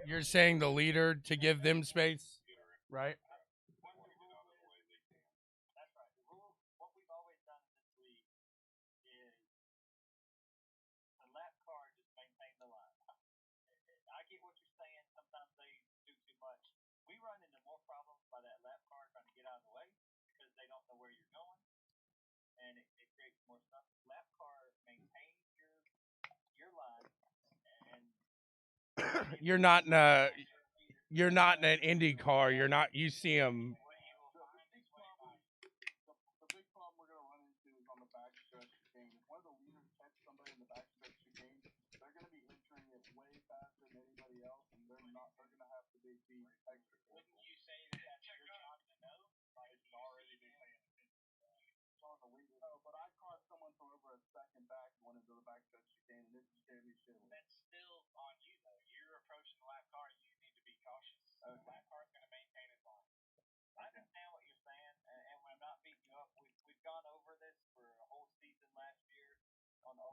You're saying the leader to give them space, right? That's right. The rule, what we've always done in this league is the lap car just maintain the line. I get what you're saying. Sometimes they do too much. We run into more problems by that lap car trying to get out of the way because they don't know where you're going, and it creates more stuff. Lap car maintains your line, and You're not in a you're not in an Indy car. You're not. You see them. The big problem we're going to run into is on the backstretch chicane. If one of the leaders catch somebody in the backstretch chicane, they're going to be entering it way faster than anybody else, and they're going to have to be extra careful. wouldn't you say that that's your job to know? Like it's already been paying attention. It's on the leader. Oh, but I caught someone from over a second back going into the backstretch chicane, and it just scared me shitless. That's still on you though. You're approaching the lap car. You need to be cautious. The lap car's going to maintain its line. I understand what you're saying, and I'm not beating you up. We've gone over this for a whole season last year on the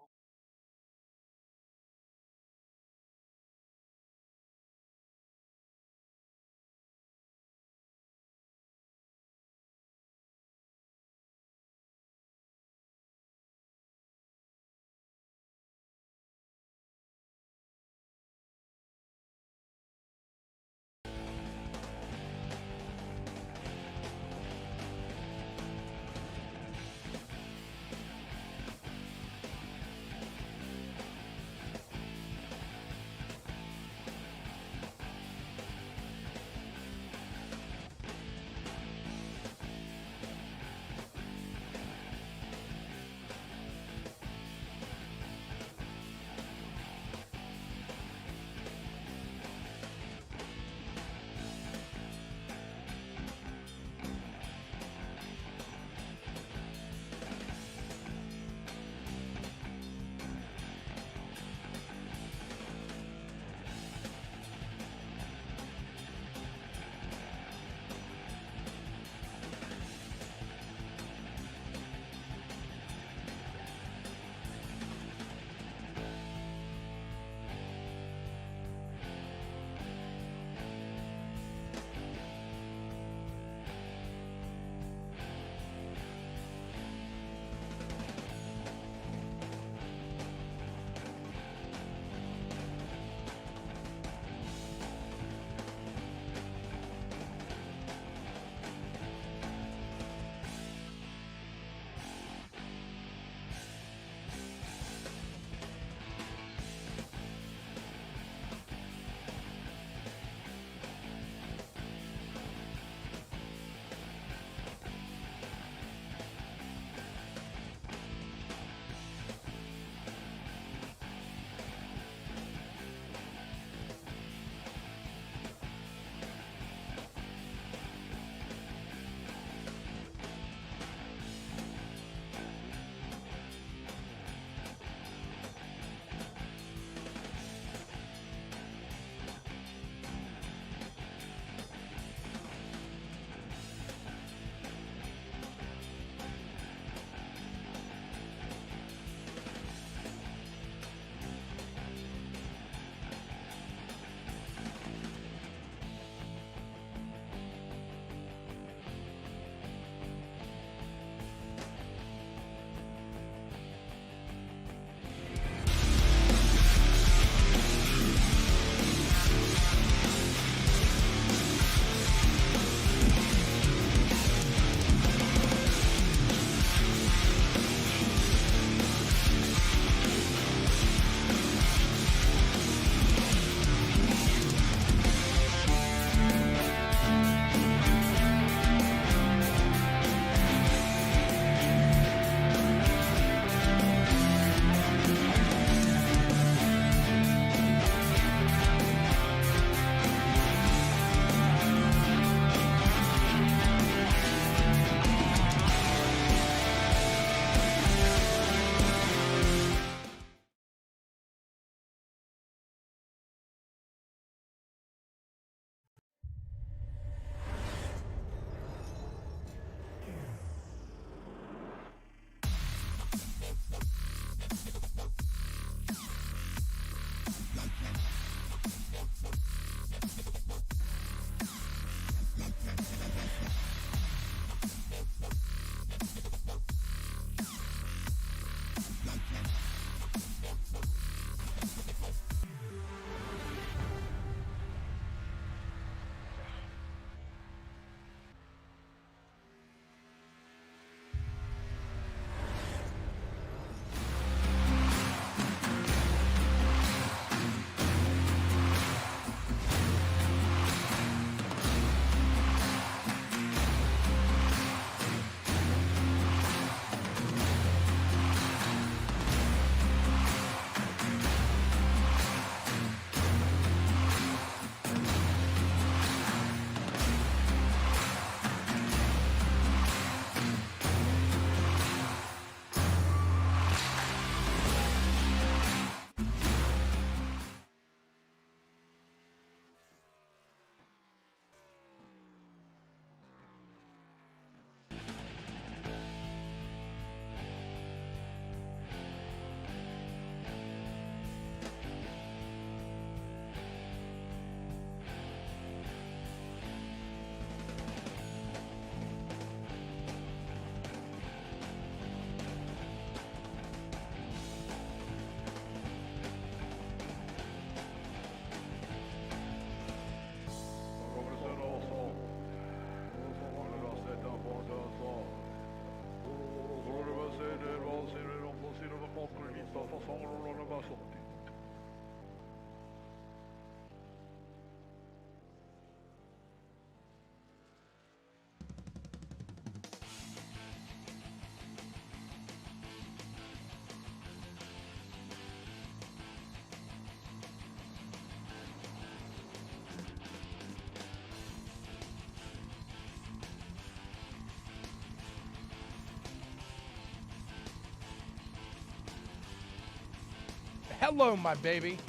Hello, my baby.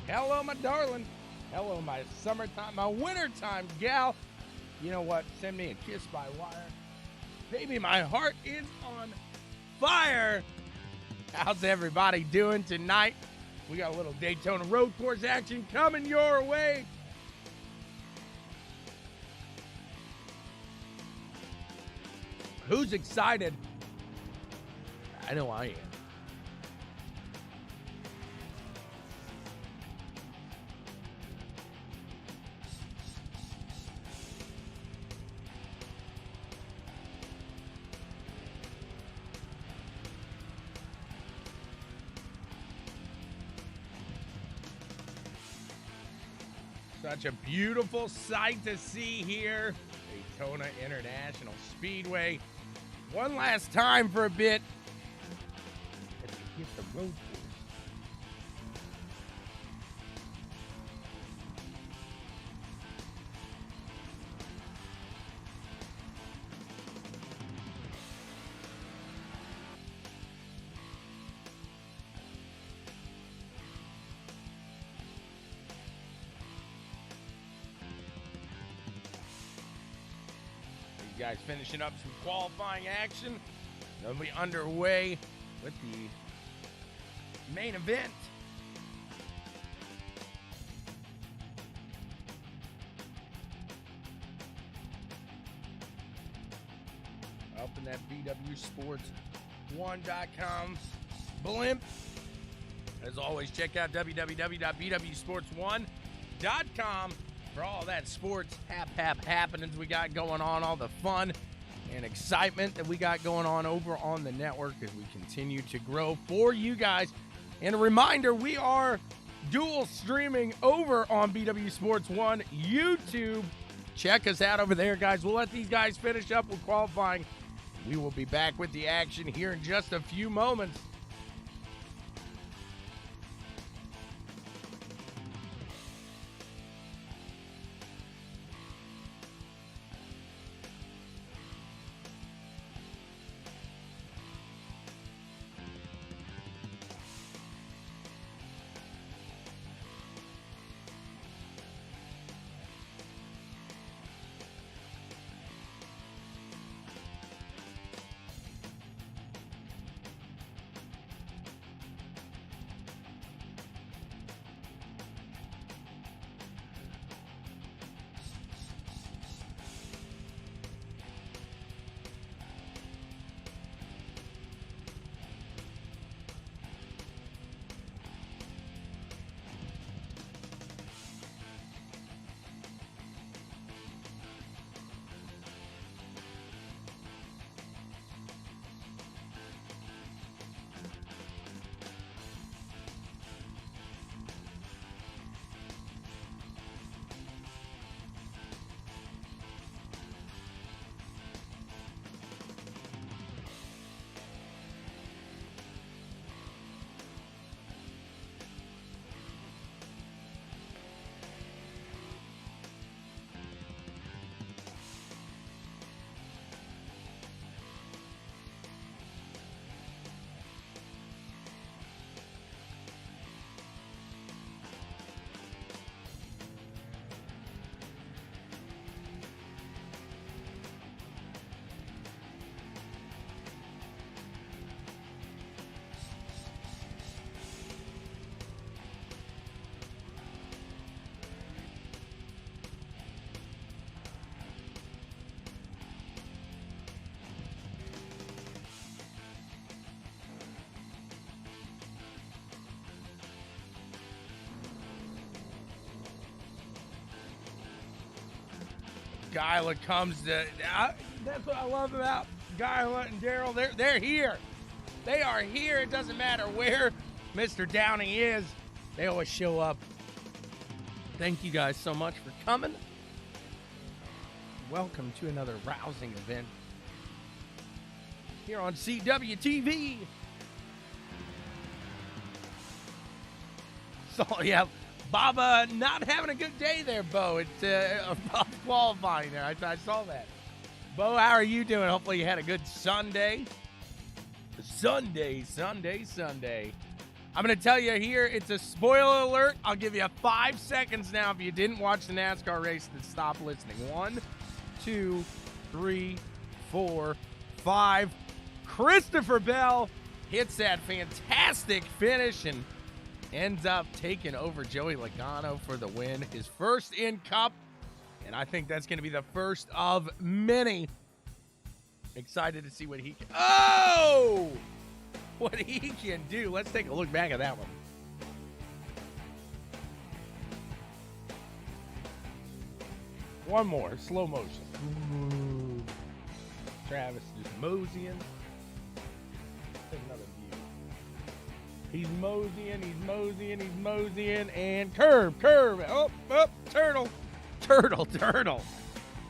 Hello, my darling. Hello, my summertime, my wintertime gal. You know what? Send me a kiss by wire. Baby, my heart is on fire. How's everybody doing tonight? We got a little Daytona Road Course action coming your way. Who's excited? I know I am. Such a beautiful sight to see here. Daytona International Speedway. One last time for a bit. As we hit the road course. Guys finishing up some qualifying action. They'll be underway with the main event. Up in that BWSPORTS1.com blimp. As always, check out www.BWSPORTS1.com for all that sports happenings we got going on, all the fun and excitement that we got going on over on the network as we continue to grow for you guys. And a reminder, we are dual streaming over on BW Sports 1 YouTube. Check us out over there, guys. We'll let these guys finish up with qualifying. We will be back with the action here in just a few moments. Guyla comes to. That's what I love about Guyla and Daryl. They're here. They are here. It doesn't matter where Mr. Downing is. They always show up. Thank you guys so much for coming. Welcome to another rousing event here on CWTV. So, yeah, Baba not having a good day there, Bo. It's qualifying there. I saw that. Bo, how are you doing? Hopefully you had a good Sunday. Sunday. I'm going to tell you here, it's a spoiler alert. I'll give you 5 seconds now if you didn't watch the NASCAR race to stop listening. 1, 2, 3, 4, 5. Christopher Bell hits that fantastic finish and ends up taking over Joey Logano for the win. His first in Cup, and I think that's going to be the first of many. Excited to see what he can... Oh! What he can do. Let's take a look back at that one. One more. Slow motion. Ooh. Travis just moseying. Take another view. He's moseying, and curve. Oh, turtle.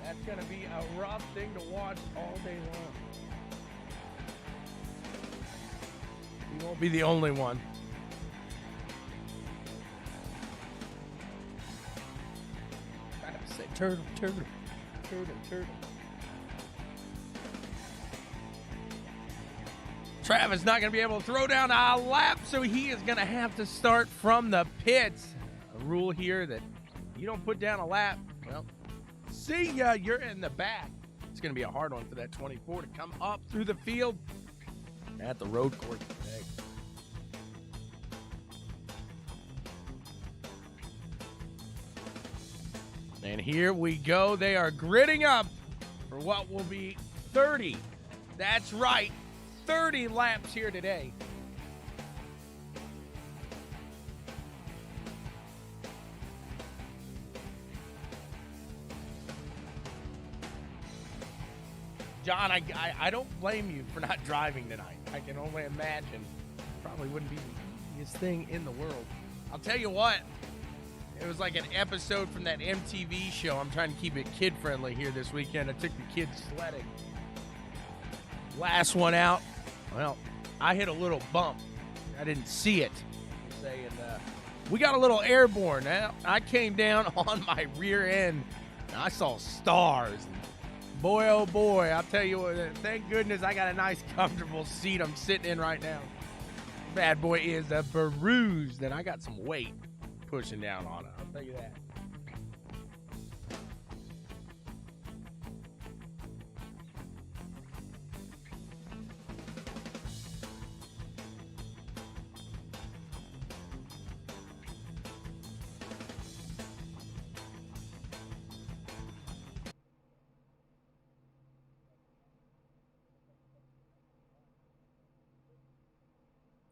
That's going to be a rough thing to watch all day long. He won't be the only one. I have to say turtle. Travis not going to be able to throw down a lap, so he is going to have to start from the pits. A rule here that you don't put down a lap, well, see ya, you're in the back. It's going to be a hard one for that 24 to come up through the field at the road course today. And here we go. They are gridding up for what will be 30. That's right, 30 laps here today. John, I don't blame you for not driving tonight. I can only imagine. Probably wouldn't be the easiest thing in the world. I'll tell you what. It was like an episode from that MTV show. I'm trying to keep it kid-friendly here this weekend. I took the kids sledding. Last one out. Well, I hit a little bump. I didn't see it. We got a little airborne. Now, I came down on my rear end, and I saw stars. Boy, oh boy, I'll tell you what, thank goodness I got a nice comfortable seat I'm sitting in right now. Bad boy is a bruised, and I got some weight pushing down on it, I'll tell you that.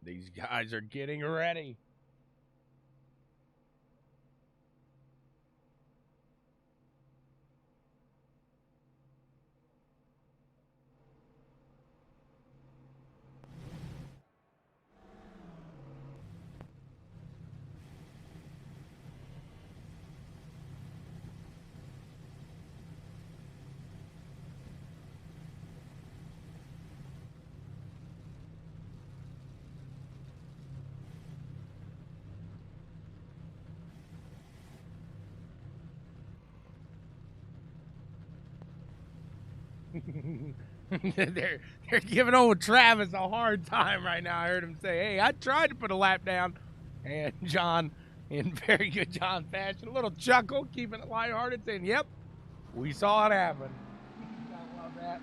These guys are getting ready. They're giving old Travis a hard time right now. I heard him say, hey, I tried to put a lap down. And John, in very good John fashion, a little chuckle, keeping it lighthearted, saying, yep, we saw it happen. I love that.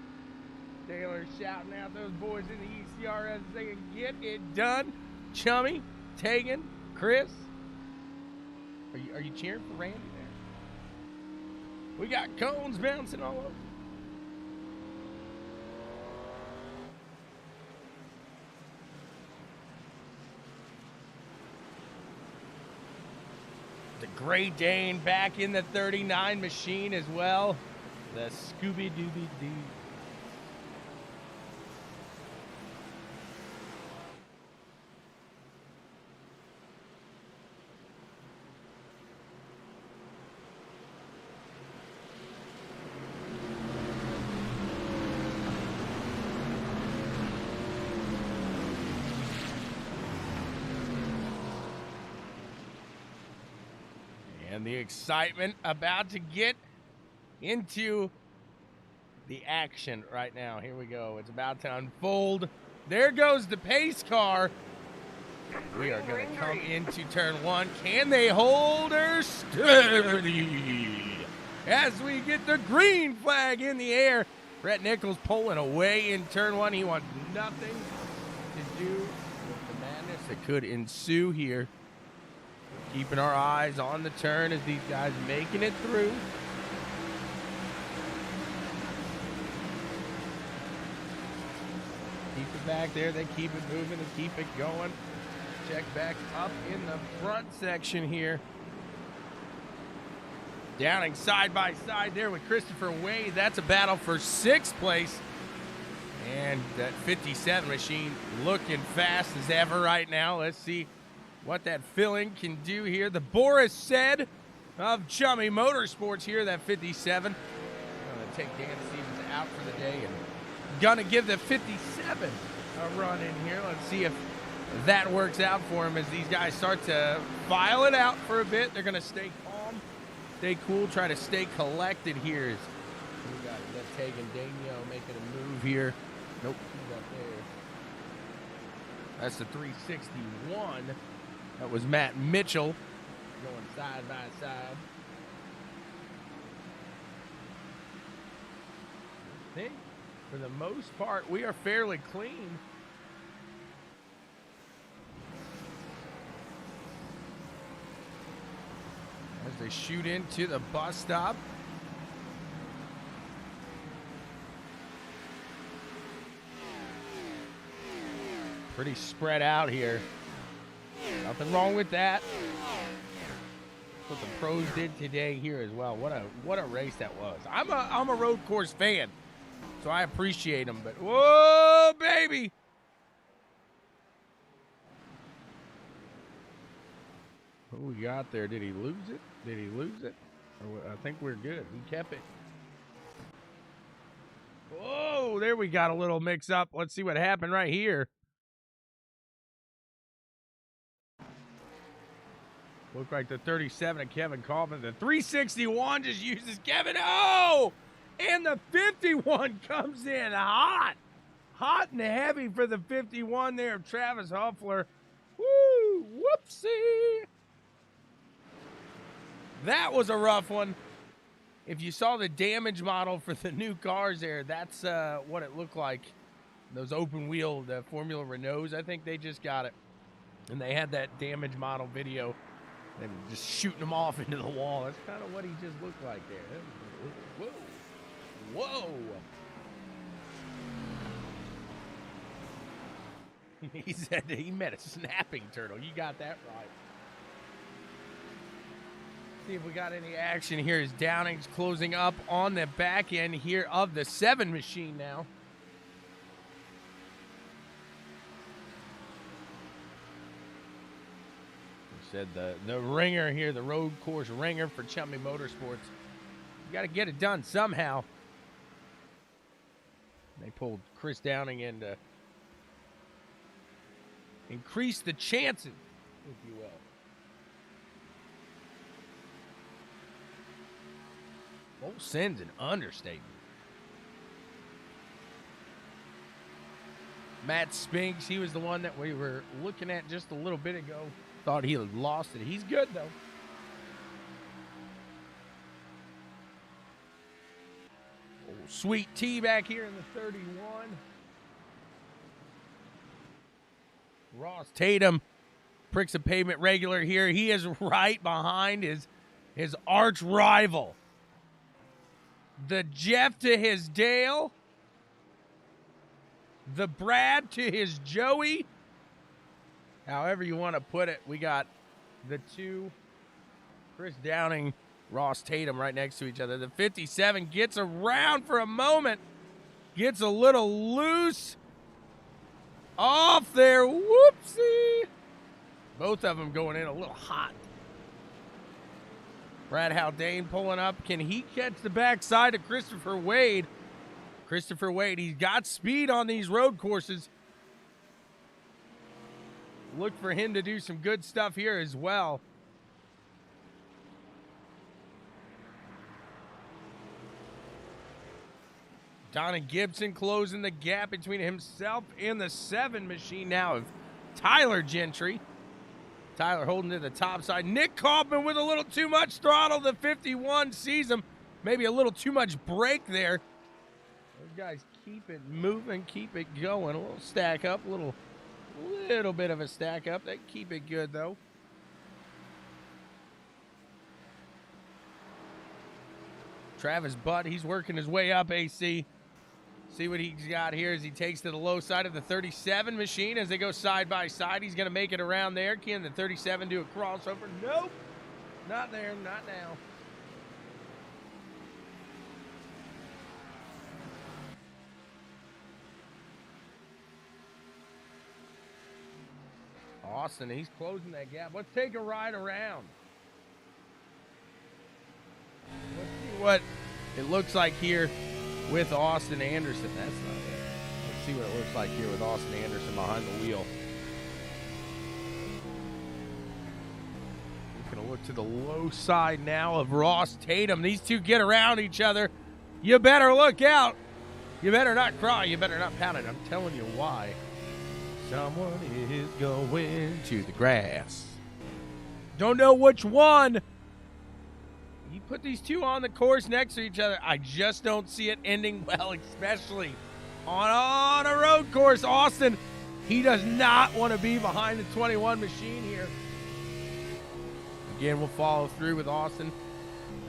Taylor shouting out those boys in the ECRS saying, get it done. Chummy, Tegan, Chris. Are you cheering for Randy there? We got cones bouncing all over. The Great Dane back in the 39 machine as well. The Scooby-Dooby-Doo. And the excitement about to get into the action right now. Here we go. It's about to unfold. There goes the pace car. We are going to come into turn one. Can they hold her steady? As we get the green flag in the air, Brett Nichols pulling away in turn one. He wants nothing to do with the madness that could ensue here. Keeping our eyes on the turn as these guys making it through. Keep it back there. They keep it moving and keep it going. Check back up in the front section here. Downing side by side there with Christopher Wade. That's a battle for 6th place. And that 57 machine looking fast as ever right now. Let's see what that filling can do here. The Boris said of Chummy Motorsports here, that 57. I'm going to take Dan Stevens out for the day and going to give the 57 a run in here. Let's see if that works out for him as these guys start to file it out for a bit. They're going to stay calm, stay cool, try to stay collected here. We got Tegan Daigneault making a move here. Nope, he's up there. That's the 361. That was Matt Mitchell going side by side. I think for the most part, we are fairly clean. As they shoot into the bus stop. Pretty spread out here. Nothing wrong with that. That's what the pros did today here as well. What a race that was. I'm a road course fan, so I appreciate them. But whoa, baby! What we got there? Did he lose it? Did he lose it? Or I think we're good. He kept it. Whoa! There we got a little mix up. Let's see what happened right here. Looked like the 37 of Kevin Kaufman. The 361 just uses Kevin. Oh! And the 51 comes in hot. Hot and heavy for the 51 there of Travis Huffler. Woo! Whoopsie! That was a rough one. If you saw the damage model for the new cars there, that's what it looked like. Those open wheel, the Formula Renaults, I think they just got it. And they had that damage model video. And just shooting them off into the wall. That's kind of what he just looked like there. Whoa. Whoa. He said that he met a snapping turtle. You got that right. See if we got any action here as Downing's closing up on the back end here of the 7 machine now. Said the ringer here, the road course ringer for Chummy Motorsports. You got to get it done somehow. They pulled Chris Downing in to increase the chances, if you will. Full send's an understatement. Matt Spinks, he was the one that we were looking at just a little bit ago. Thought he had lost it. He's good, though. Oh, Sweet Tea back here in the 31. Ross Tatum, Pricks of Pavement regular here. He is right behind his arch rival. The Jeff to his Dale. The Brad to his Joey. However you want to put it, we got the two, Chris Downing, Ross Tatum right next to each other. The 57 gets around for a moment, gets a little loose. Off there, whoopsie. Both of them going in a little hot. Brad Haldane pulling up. Can he catch the backside of Christopher Wade? Christopher Wade, he's got speed on these road courses. Look for him to do some good stuff here as well. Donna Gibson closing the gap between himself and the 7 machine now of Tyler Gentry. Tyler holding to the top side. Nick Kaufman with a little too much throttle. The 51 sees him. Maybe a little too much brake there. Those guys keep it moving, keep it going. A little stack up, a little bit of a stack up. They keep it good, though. Travis Butt, he's working his way up, AC. See what he's got here as he takes to the low side of the 37 machine as they go side by side. He's going to make it around there. Can the 37 do a crossover? Nope. Not there, not now. Austin, he's closing that gap. Let's take a ride around. Let's see what it looks like here with Austin Anderson. That's not it. Let's see what it looks like here with Austin Anderson behind the wheel. We're going to look to the low side now of Ross Tatum. These two get around each other. You better look out. You better not cry. You better not pout it. I'm telling you why. Someone is going to the grass. Don't know which one. You put these two on the course next to each other, I just don't see it ending well, especially on a road course. Austin, he does not want to be behind the 21 machine here. Again, we'll follow through with Austin.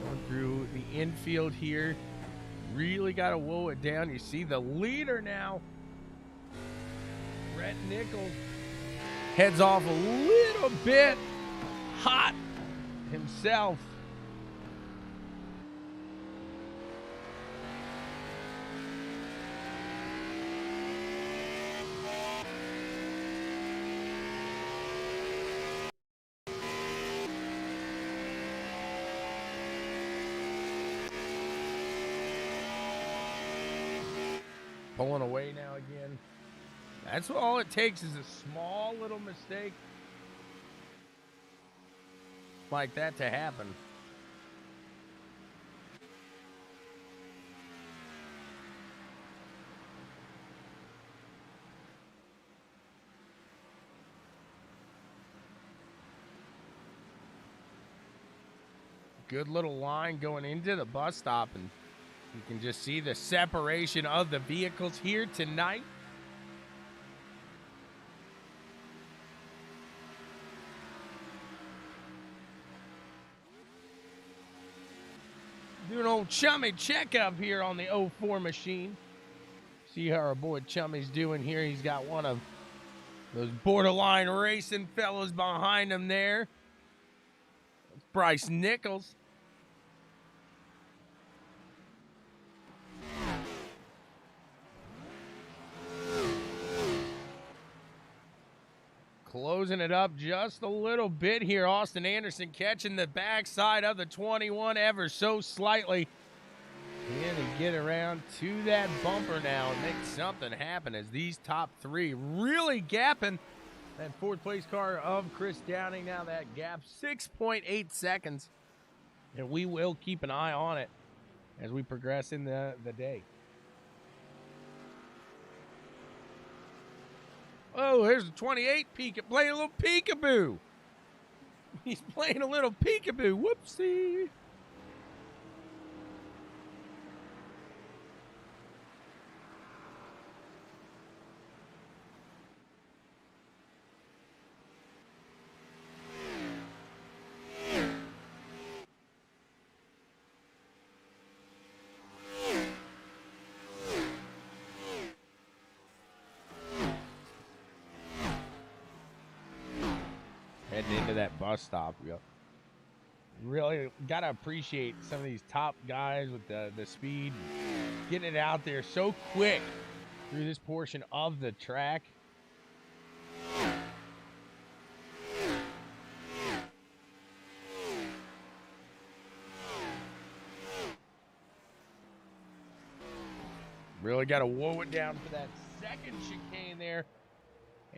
Going through the infield here. Really got to woe it down. You see the leader now. Brett Nichols heads off a little bit hot himself. Pulling away now again. That's all it takes is a small little mistake like that to happen. Good little line going into the bus stop, and you can just see the separation of the vehicles here tonight. Do an old Chummy checkup here on the 04 machine. See how our boy Chummy's doing here. He's got one of those borderline racing fellas behind him there. That's Bryce Nichols. Closing it up just a little bit here. Austin Anderson catching the backside of the 21 ever so slightly. And to get around to that bumper now and make something happen as these top three really gapping that fourth place car of Chris Downing. Now that gap 6.8 seconds. And we will keep an eye on it as we progress in the day. Oh, here's a 28 playing a little peekaboo. He's playing a little peekaboo. Whoopsie. Heading into that bus stop. Really got to appreciate some of these top guys with the speed. Getting it out there so quick through this portion of the track. Really got to woe it down for that second chicane there.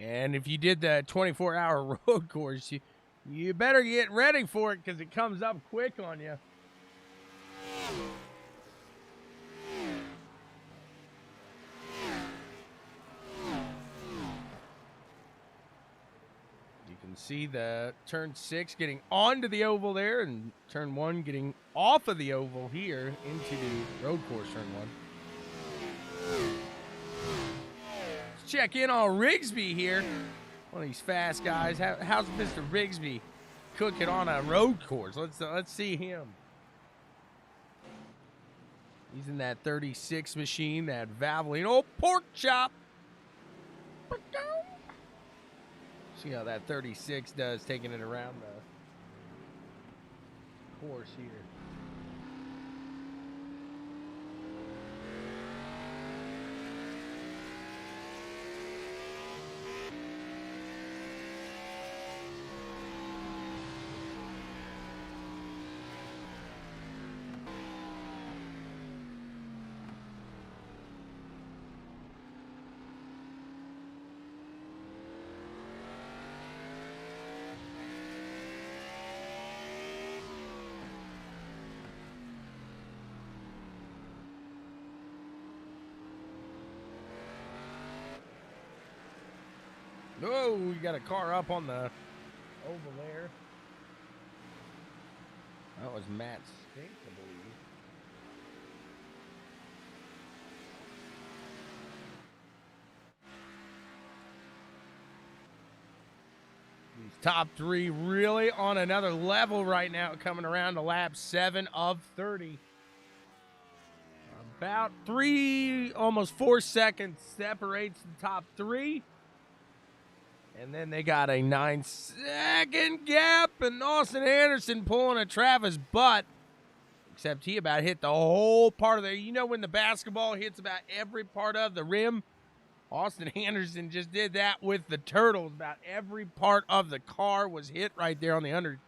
And if you did the 24-hour road course, you better get ready for it because it comes up quick on you. can see the turn 6 getting onto the oval there, and turn 1 getting off of the oval here into the road course turn 1. Let's check in on Rigsby here. One of these fast guys. How's Mr. Rigsby cooking on a road course? Let's see him. He's in that 36 machine, that Valvoline old pork chop. See how that 36 does, taking it around the course here. Oh, we got a car up on the oval there. That was Matt Spink, I believe. These top 3 really on another level right now, coming around to lap 7 of 30. About 3, almost 4 seconds separates the top 3. And then they got a 9-second gap, and Austin Anderson pulling a Travis Butt. Except he about hit the whole part of the, you know when the basketball hits about every part of the rim? Austin Anderson just did that with the Turtles. About every part of the car was hit right there on the under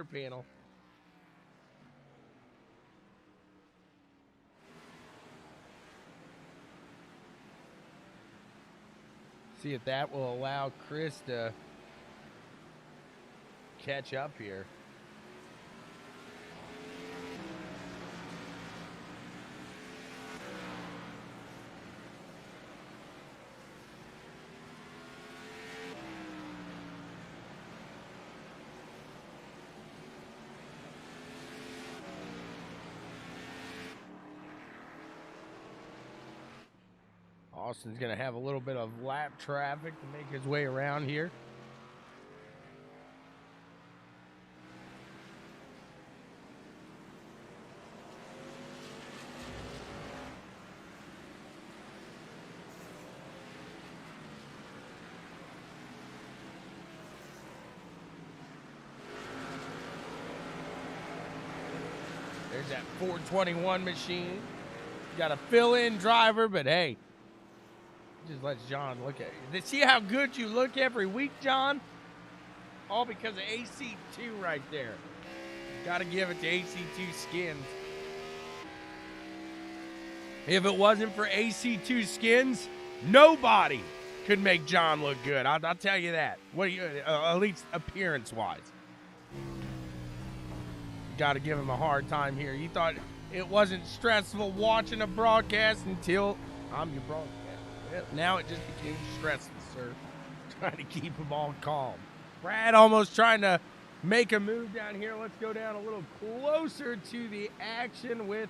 panel. See if that will allow Chris to catch up here. Austin's going to have a little bit of lap traffic to make his way around here. There's that 421 machine. Got a fill-in driver, but hey, just lets John look at you. See how good you look every week, John? All because of AC2 right there. Got to give it to AC2 Skins. If it wasn't for AC2 Skins, nobody could make John look good. I'll tell you that. What do you, at least appearance-wise. Got to give him a hard time here. You thought it wasn't stressful watching a broadcast until I'm your broadcast. Well, now it just became stressful, sir. Trying to keep them all calm. Brad almost trying to make a move down here. Let's go down a little closer to the action with,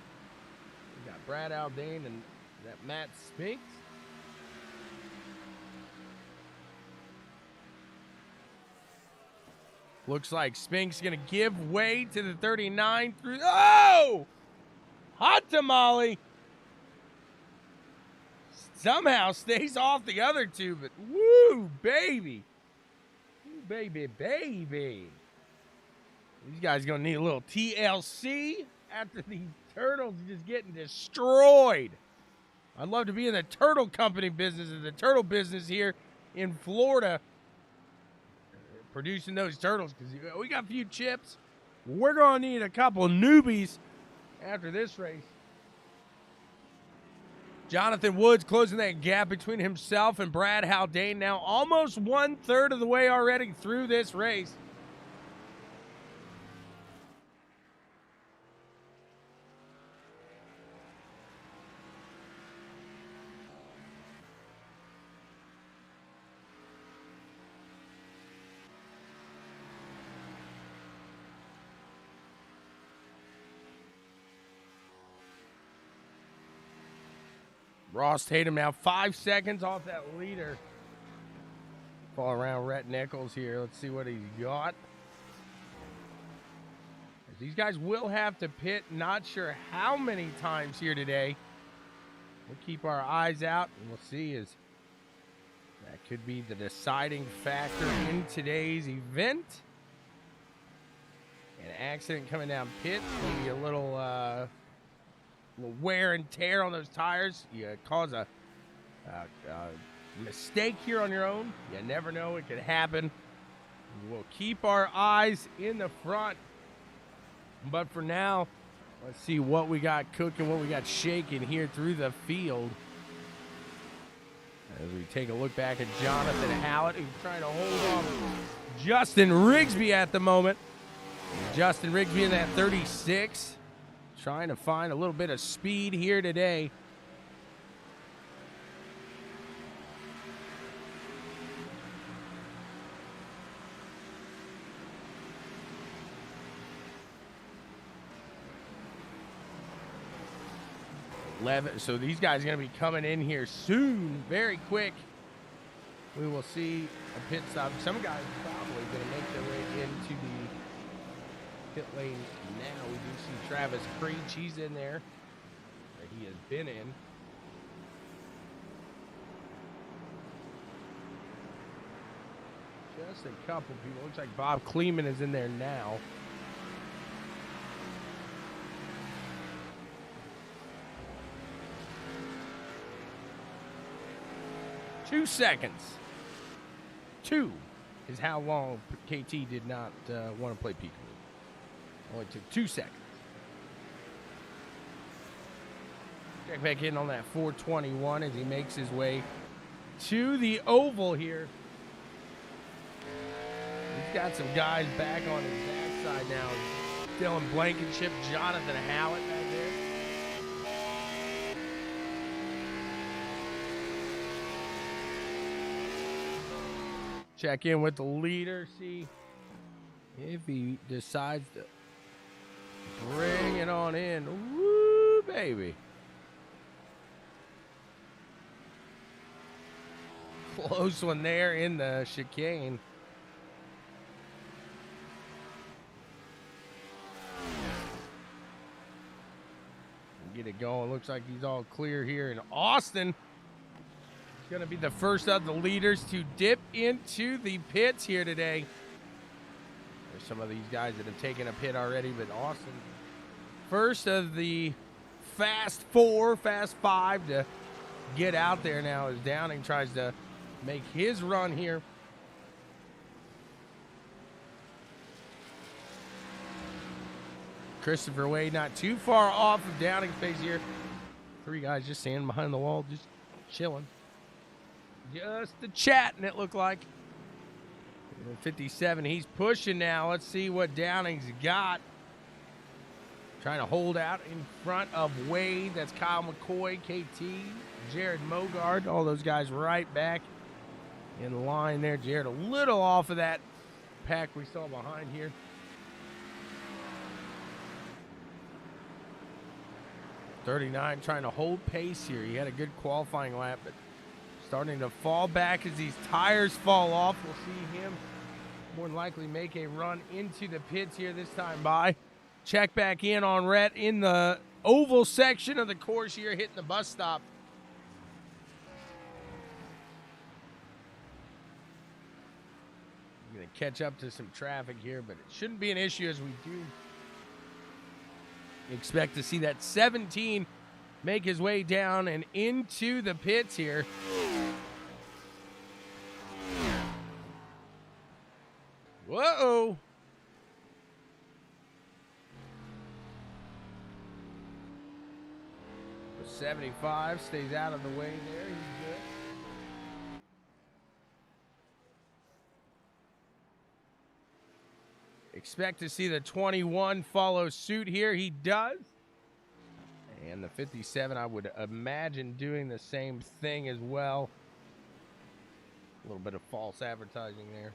we got Brad Aldane and that Matt Spinks. Looks like Spinks going to give way to the 39 through. Oh! Hot tamale. Somehow stays off the other two, but woo, baby. Woo, baby, baby. These guys going to need a little TLC after these turtles just getting destroyed. I'd love to be in the turtle company business, in the turtle business here in Florida, producing those turtles, because we got a few chips. We're going to need a couple newbies after this race. Jonathan Woods closing that gap between himself and Brad Haldane, now almost 1/3 of the way already through this race. Ross Tatum now 5 seconds off that leader. Fall around Rhett Nichols here. Let's see what he's got. These guys will have to pit. Not sure how many times here today. We'll keep our eyes out, and we'll see as that could be the deciding factor in today's event. An accident coming down pit, maybe a little wear and tear on those tires. You cause a mistake here on your own. You never know, it could happen. We'll keep our eyes in the front. But for now, let's see what we got cooking, what we got shaking here through the field. As we take a look back at Jonathan Hallett, who's trying to hold on Justin Rigsby at the moment. Justin Rigsby in that 36, trying to find a little bit of speed here today. So these guys are going to be coming in here soon, very quick. We will see a pit stop. Some guys are probably going to make their way into the pit lane now. We do see Travis Creech. He's in there. He has been in. Just a couple people. Looks like Bob Kleeman is in there now. Two seconds. 2 is how long KT did not want to play peekaboo. Only took 2 seconds. Check back in on that 421 as he makes his way to the oval here. He's got some guys back on his backside now. Dylan Blankenship, Jonathan Hallett back there. Check in with the leader, see if he decides to bring it on in. Woo, baby. Close one there in the chicane. Get it going. Looks like he's all clear here in Austin. Going to be the first of the leaders to dip into the pits here today. There's some of these guys that have taken a pit already, but Austin, first of the fast 4, fast 5 to get out there now as Downing tries to make his run here. Christopher Wade not too far off of Downing's pace here. 3 guys just standing behind the wall, just chilling. Just the chatting, it looked like. 57, he's pushing now. Let's see what Downing's got. Trying to hold out in front of Wade. That's Kyle McCoy, KT, Jared Mogard. All those guys right back in line there. Jared a little off of that pack we saw behind here. .39 trying to hold pace here. He had a good qualifying lap, but starting to fall back as these tires fall off. We'll see him more than likely make a run into the pits here this time by. Check back in on Rhett in the oval section of the course here, hitting the bus stop. I'm going to catch up to some traffic here, but it shouldn't be an issue as we do expect to see that 17 make his way down and into the pits here. Whoa. The 75 stays out of the way there. He's good. Expect to see the 21 follow suit here. He does. And the 57, I would imagine, doing the same thing as well. A little bit of false advertising there.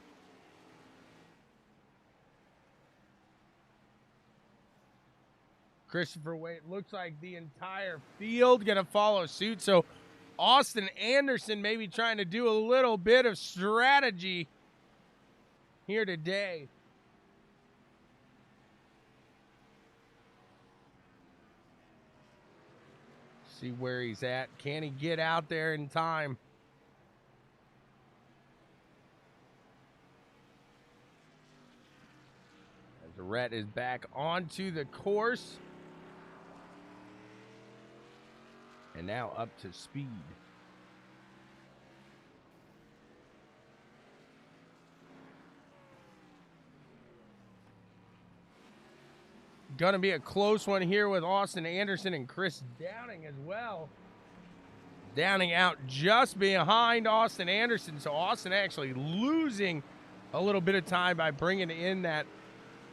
Christopher Wade, looks like the entire field going to follow suit. So Austin Anderson maybe trying to do a little bit of strategy here today. See where he's at. Can he get out there in time? As Rhett is back onto the course. And now up to speed. Gonna be a close one here with Austin Anderson and Chris Downing as well. Downing out just behind Austin Anderson. So Austin actually losing a little bit of time by bringing in that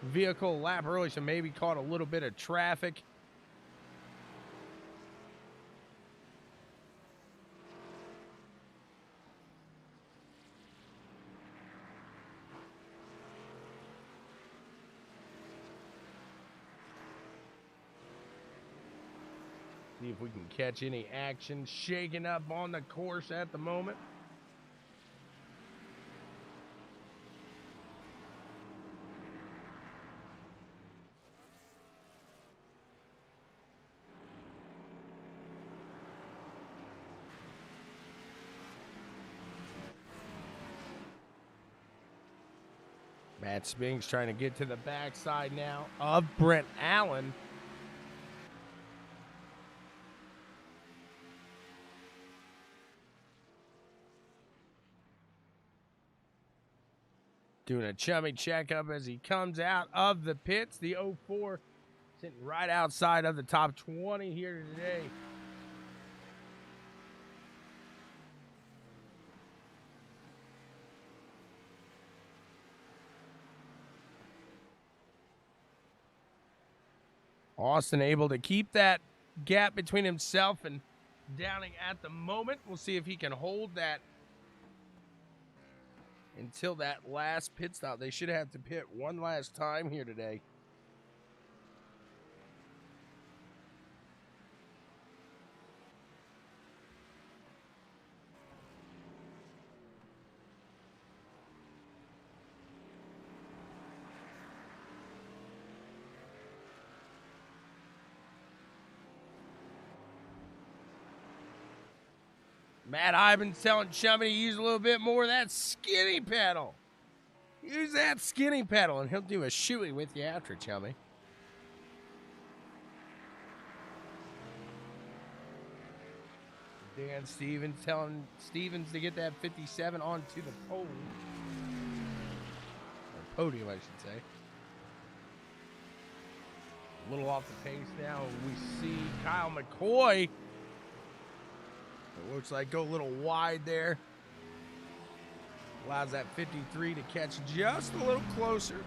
vehicle lap early. So maybe caught a little bit of traffic. See if we can catch any action shaking up on the course at the moment. Matt Spinks trying to get to the backside now of Brent Allen. Doing a chummy checkup as he comes out of the pits. The 04 sitting right outside of the top 20 here today. Austin able to keep that gap between himself and Downing at the moment. We'll see if he can hold that until that last pit stop. They should have to pit one last time here today. Matt Ivan's telling Chummy to use a little bit more of that skinny pedal. Use that skinny pedal, and he'll do a shoey with you after, Chummy. Dan Stevens telling Stevens to get that 57 onto the pole. Or podium, I should say. A little off the pace now. We see Kyle McCoy. It looks like go a little wide there. Allows that 53 to catch just a little closer.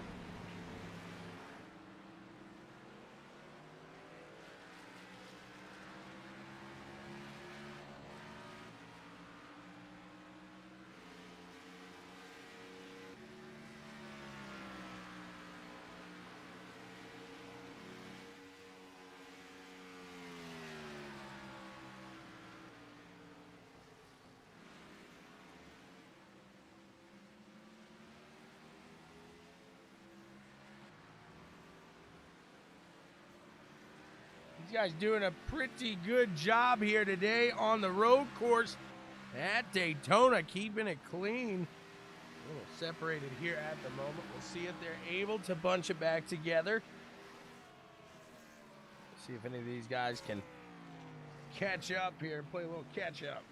These guys doing a pretty good job here today on the road course at Daytona, keeping it clean. A little separated here at the moment. We'll see if they're able to bunch it back together. See if any of these guys can catch up here, play a little catch up.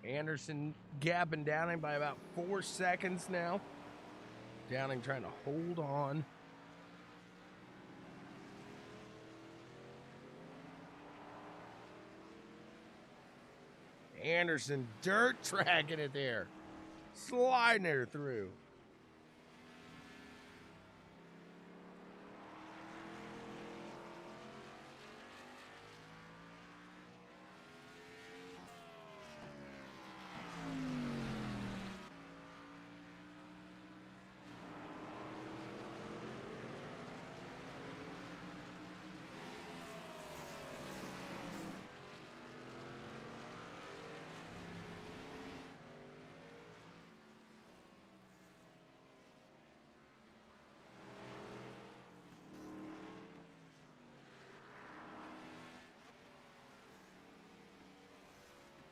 Anderson gapping Downing by about 4 seconds now. Downing trying to hold on. Anderson dirt tracking it there. Sliding her through.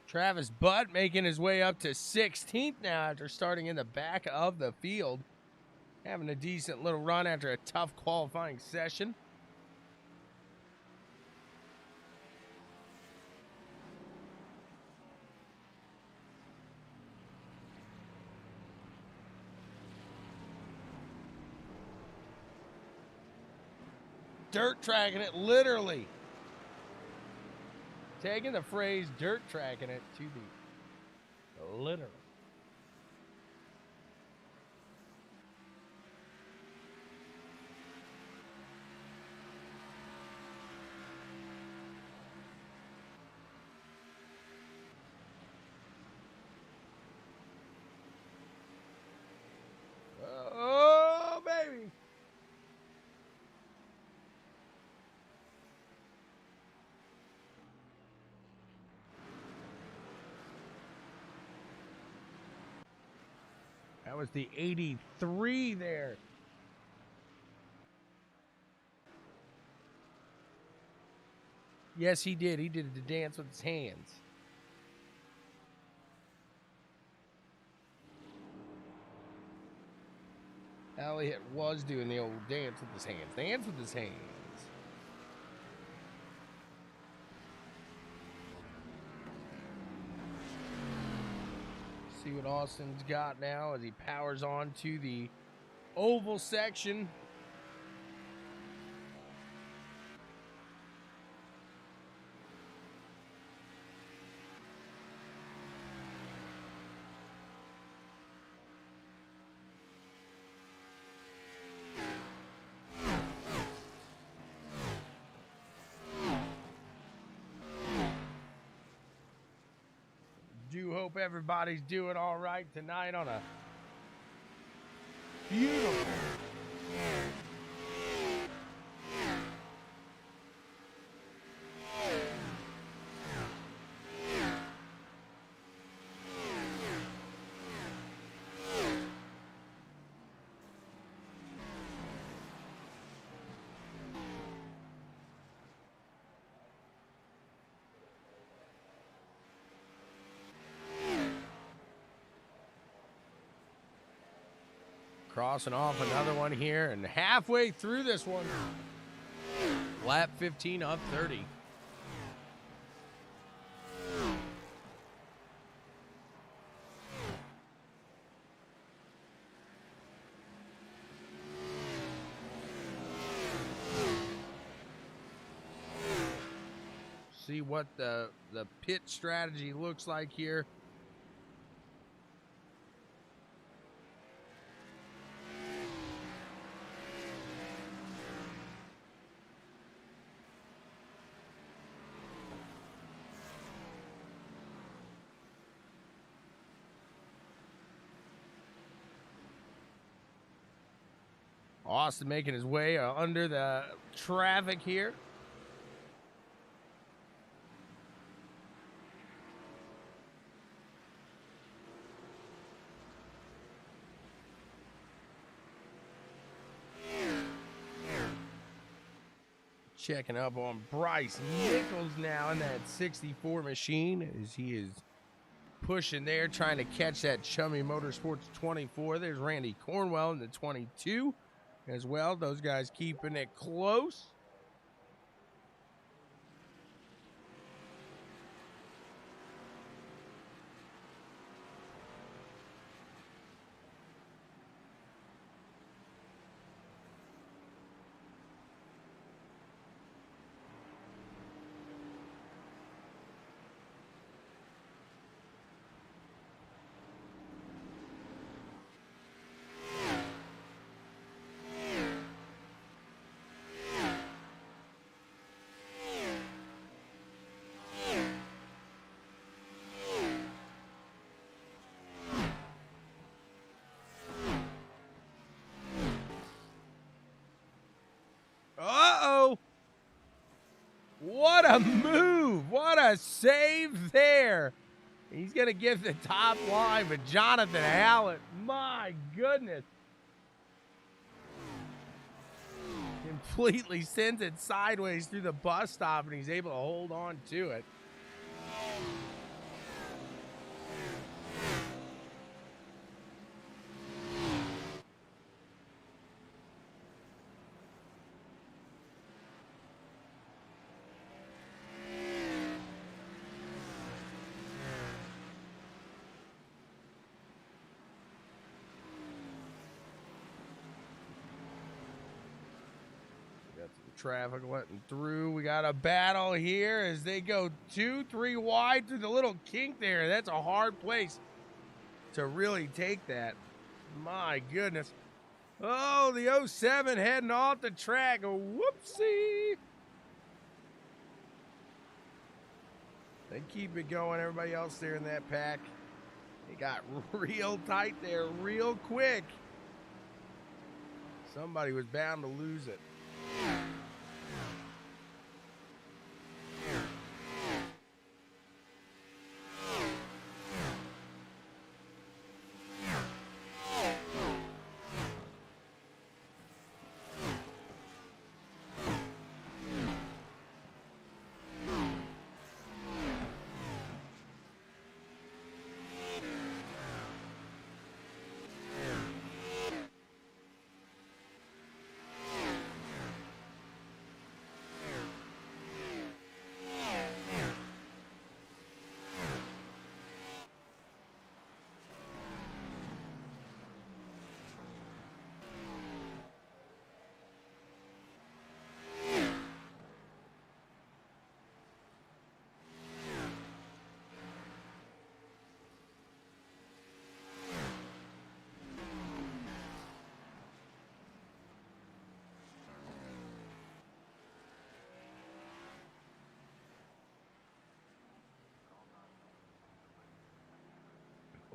Travis Butt making his way up to 16th now after starting in the back of the field. Having a decent little run after a tough qualifying session. Dirt tracking it, literally. Taking the phrase dirt tracking it to the literal. Oh, baby. That was the 83 there. Yes, he did. He did the dance with his hands. Elliott was doing the old dance with his hands. Dance with his hands. See what Austin's got now as he powers on to the oval section. Do hope everybody's doing all right tonight on a beautiful crossing off another one here and halfway through this one. Lap 15 up 30. See what the pit strategy looks like here. Austin making his way under the traffic here. Checking up on Bryce Nichols now in that 64 machine as he is pushing there, trying to catch that Chummy Motorsports 24. There's Randy Cornwell in the 22 as well. Those guys keeping it close. Uh-oh. What a move. What a save there. He's going to get the top line, but Jonathan Hallett, my goodness. Completely sends it sideways through the bus stop, and he's able to hold on to it. traffic letting through. We got a battle here as they go 2-3 wide through the little kink there. That's a hard place to really take that. My goodness. Oh, the 07 heading off the track. Whoopsie. They keep it going. Everybody else there in that pack. They got real tight there, real quick. Somebody was bound to lose it.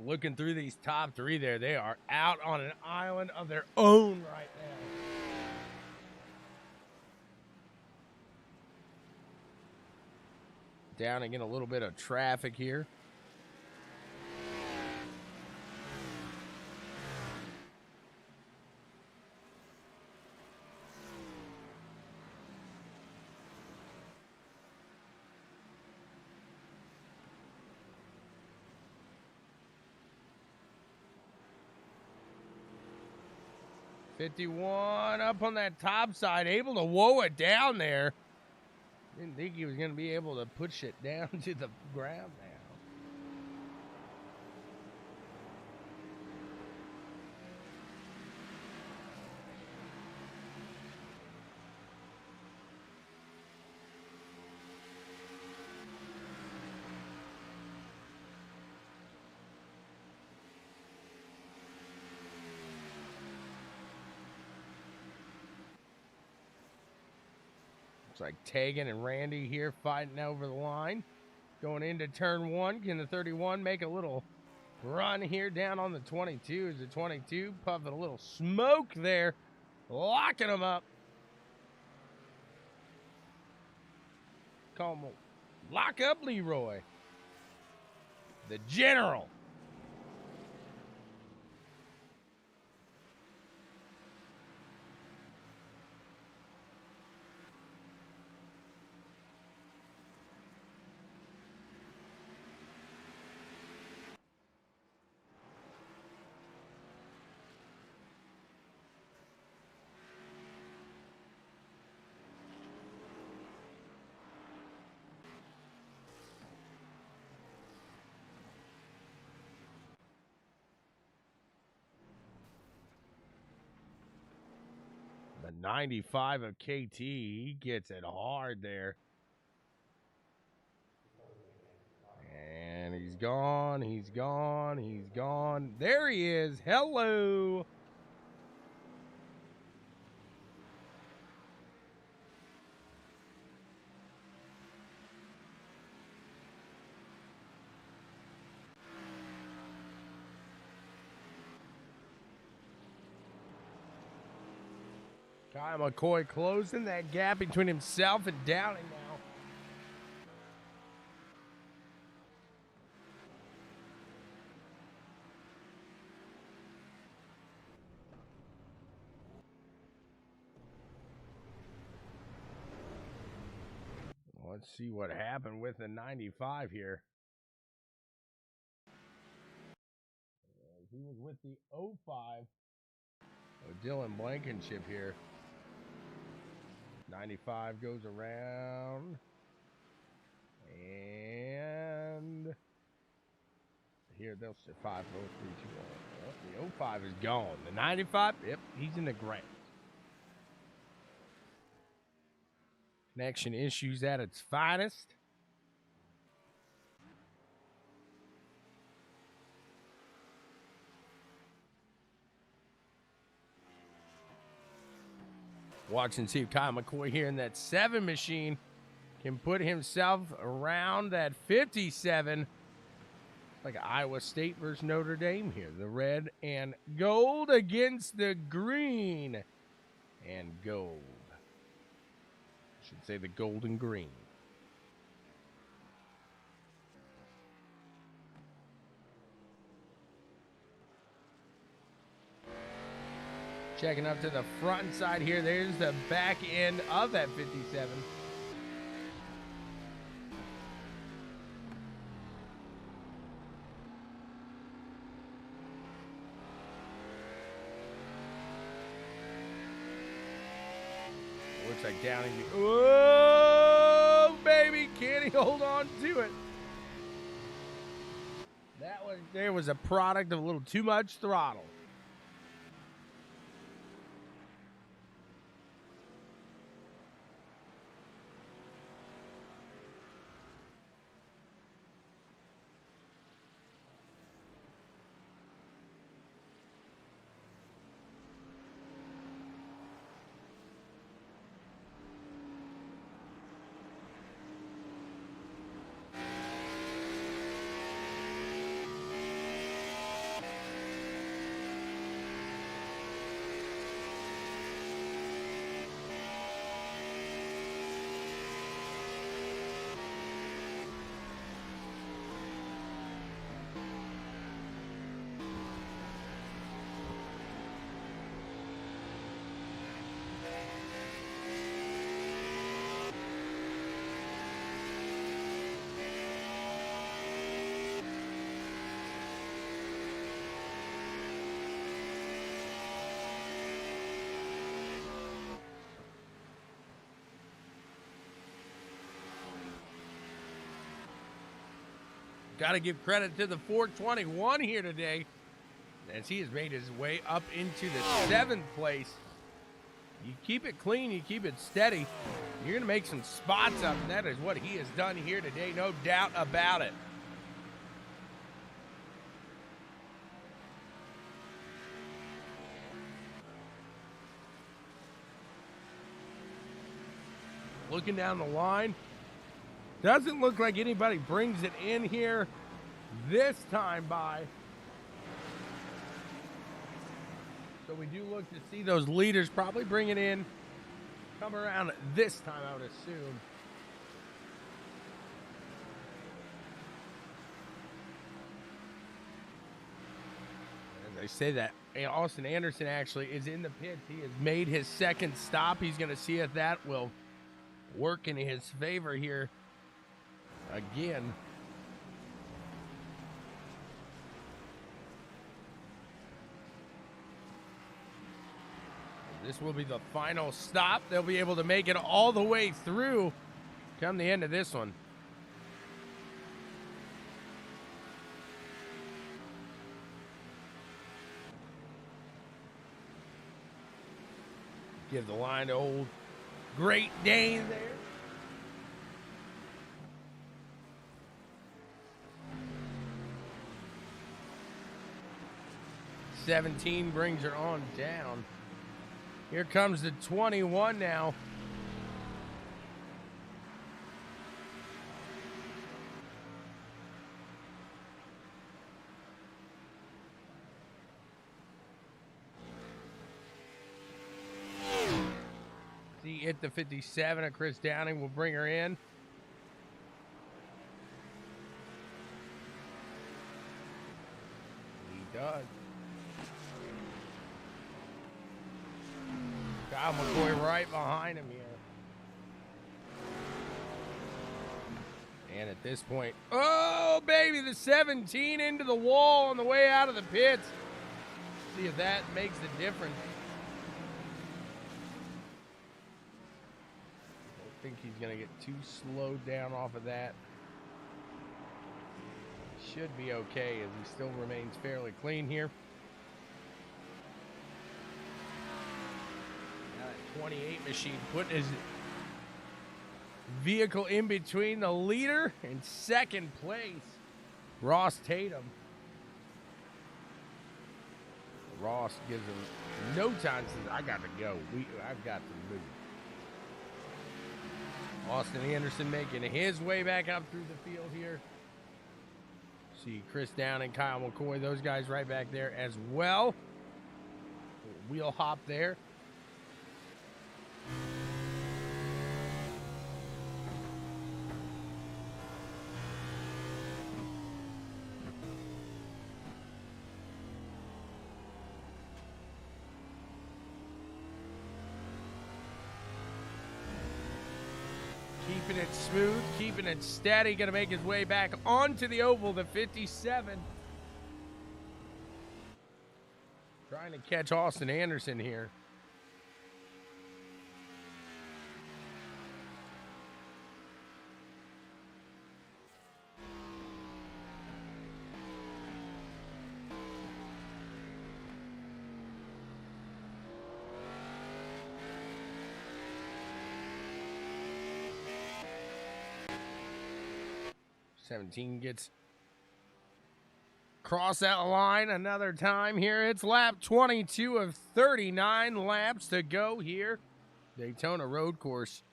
Looking through these top three there, they are out on an island of their own right now. Down again, a little bit of traffic here. '51 up on that top side, able to woe it down there. Didn't think he was going to be able to push it down to the ground now. Looks like Tegan and Randy here fighting over the line. Going into turn one. Can the 31 make a little run here down on the 22? Is the 22 puffing a little smoke there, locking them up. Call him lock up Leroy. The General. The 95 of KT, he gets it hard there. And he's gone, he's gone, he's gone. There he is. Hello. Kyle McCoy closing that gap between himself and Downing now. Let's see what happened with the 95 here. He was with the 05. Dylan Blankenship here. 95 goes around. And here they'll say 5, 4, 3, 2, 1. The 05 is gone. The 95, yep, he's in the ground. Connection issues at its finest. Watch and see if Kyle McCoy here in that 7 machine can put himself around that 57. Like Iowa State versus Notre Dame here. The red and gold against the green and gold. I should say the gold and green. Checking up to the front side here. There's the back end of that 57. Looks like Downing. Oh, baby. Can he hold on to it? There was a product of a little too much throttle. Got to give credit to the 421 here today, as he has made his way up into the 7th place. You keep it clean, you keep it steady, you're going to make some spots up, and that is what he has done here today, no doubt about it. Looking down the line, doesn't look like anybody brings it in here this time by. So we do look to see those leaders probably bring it in, come around this time, I would assume. As I say that, Austin Anderson actually is in the pits. He has made his 2nd stop. He's going to see if that will work in his favor here. Again, this will be the final stop. They'll be able to make it all the way through come the end of this one. Give the line to old Great Dane there. 17 brings her on down. Here comes the 21 now. See, hit the 57 of Chris Downing will bring her in. He does. Kyle McCoy right behind him here. And at this point, oh, baby, the 17 into the wall on the way out of the pits. See if that makes the difference. I think he's going to get too slowed down off of that. Should be okay as he still remains fairly clean here. Now that 28 machine putting his vehicle in between the leader and second place, Ross Tatum. Ross gives him no time, says, I got to go. I've got to move. Austin Anderson making his way back up through the field here. See Chris Down and Kyle McCoy, those guys right back there as well. Wheel hop there. Keeping it smooth, keeping it steady. Going to make his way back onto the oval, the 57. Trying to catch Austin Anderson here. '17 gets cross that line another time here. It's lap 22 of 39 laps to go here. Daytona road course.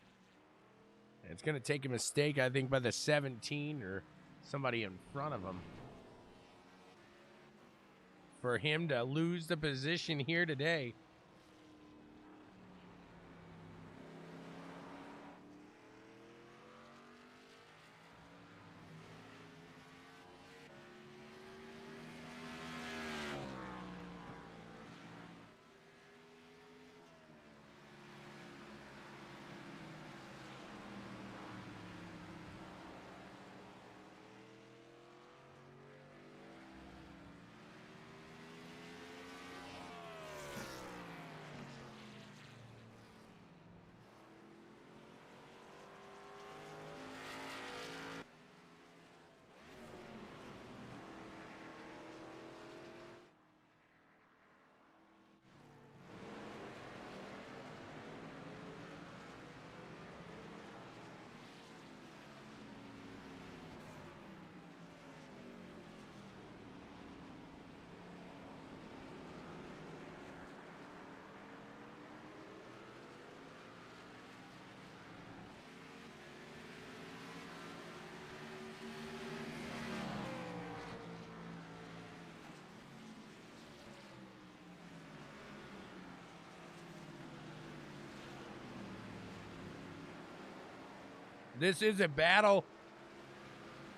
It's going to take a mistake, I think, by the 17 or somebody in front of him for him to lose the position here today. This is a battle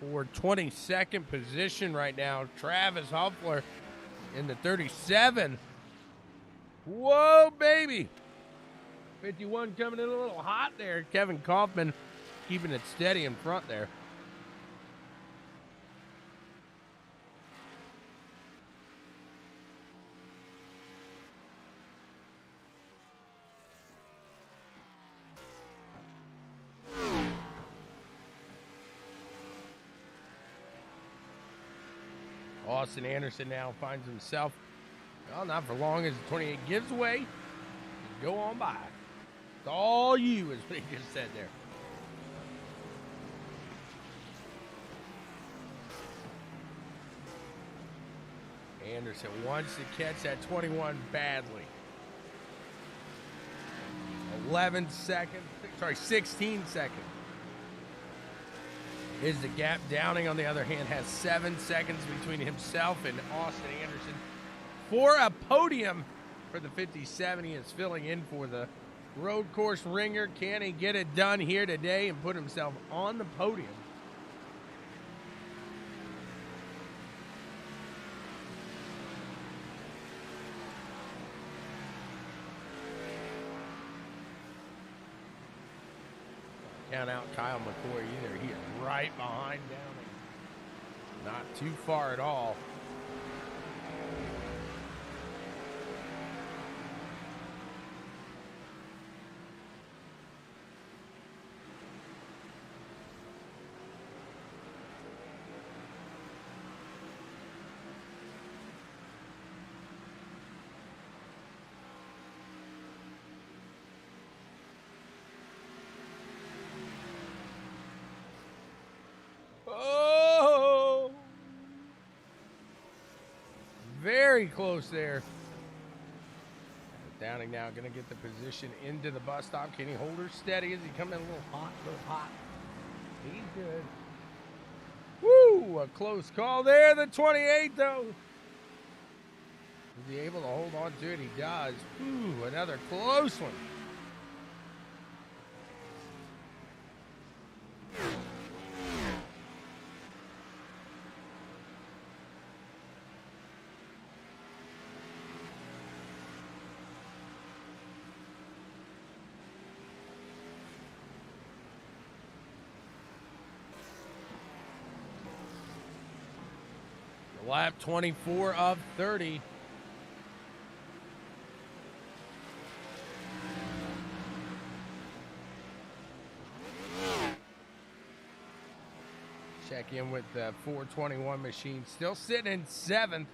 for 22nd position right now. Travis Huffler in the 37. Whoa, baby. 51 coming in a little hot there. Kevin Kaufman keeping it steady in front there. Austin Anderson now finds himself, well, not for long as the 28 gives way. Go on by. It's all you, is what he just said there. Anderson wants to catch that 21 badly. 16 seconds. Is the gap. Downing, on the other hand, has 7 seconds between himself and Austin Anderson for a podium for the 57. He is filling in for the road course ringer. Can he get it done here today and put himself on the podium? Count out Kyle McCoy either. He is right behind Downing. Not too far at all. very close there. Downing now going to get the position into the bus stop. Can he hold her steady? Is he coming a little hot, He's good. Woo! A close call there. The 28, though. Is he able to hold on to it? He does. Ooh, another close one. Lap 24 of 30. Check in with the 421 machine. Still sitting in 7th.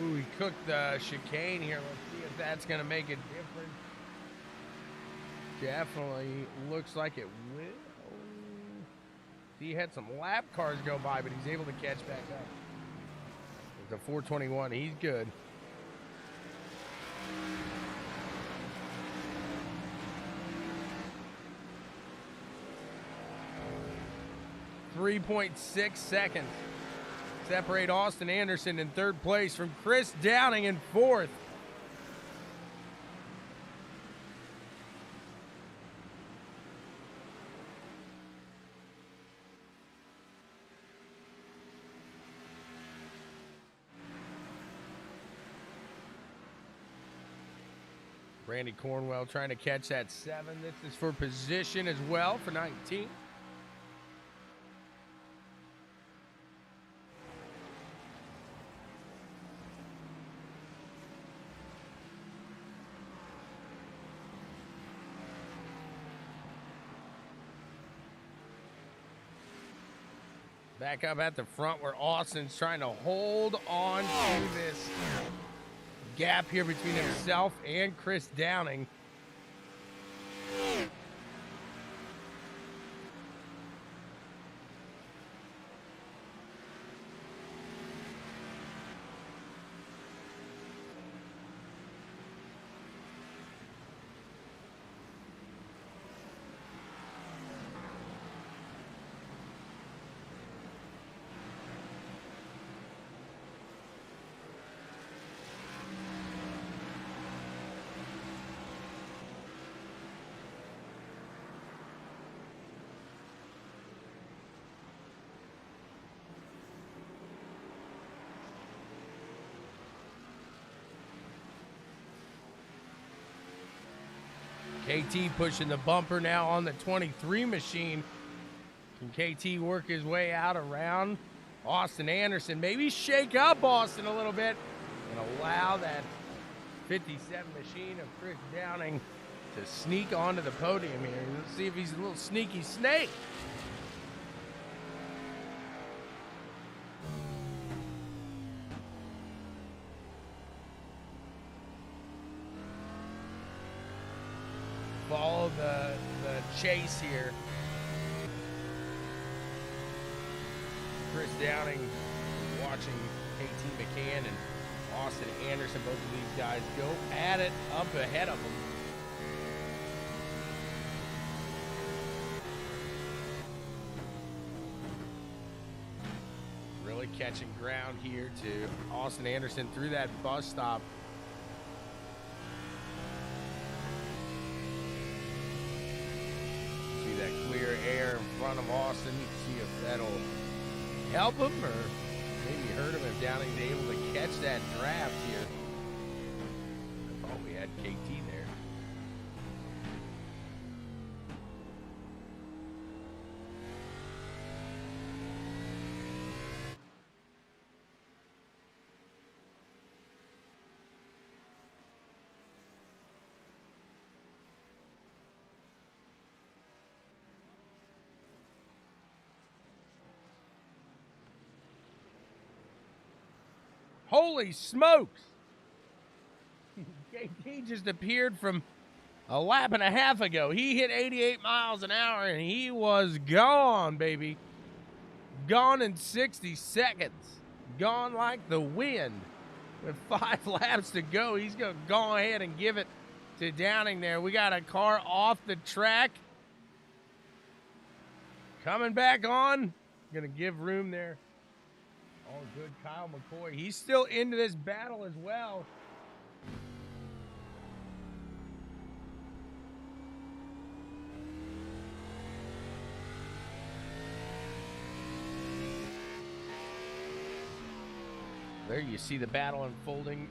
Ooh, he cooked the chicane here. Let's see if that's going to make a difference. Definitely looks like it will. He had some lap cars go by, but he's able to catch back up. The 421, he's good. .6 seconds separate Austin Anderson in 3rd place from Chris Downing in 4th. Randy Cornwell trying to catch that 7. This is for position as well for 19. Back up at the front where Austin's trying to hold on to this gap here between himself and Chris Downing. KT pushing the bumper now on the 23 machine. Can KT work his way out around Austin Anderson? Maybe shake up Austin a little bit and allow that 57 machine of Chris Downing to sneak onto the podium here. Let's see if he's a little sneaky snake. Follow the chase here. Chris Downing watching KT McCann and Austin Anderson, both of these guys go at it up ahead of them. Really catching ground here to Austin Anderson through that bus stop. That clear air in front of Austin. See if that'll help him or maybe hurt him if Downing's able to catch that draft here. I thought we had KT there. Holy smokes! KT just appeared from a lap and a half ago. He hit 88 miles an hour and he was gone, baby. gone in 60 seconds. Gone like the wind. With 5 laps to go, he's going to go ahead and give it to Downing there. We got a car off the track. Coming back on. Going to give room there. All good, Kyle McCoy. He's still into this battle as well. There you see the battle unfolding.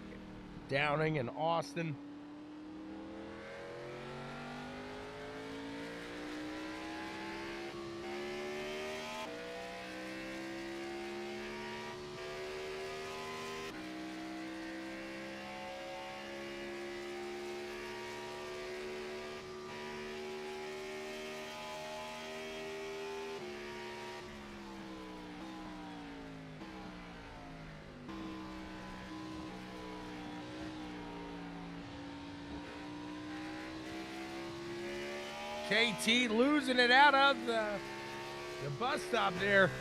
Downing and Austin. KT losing it out of the bus stop there.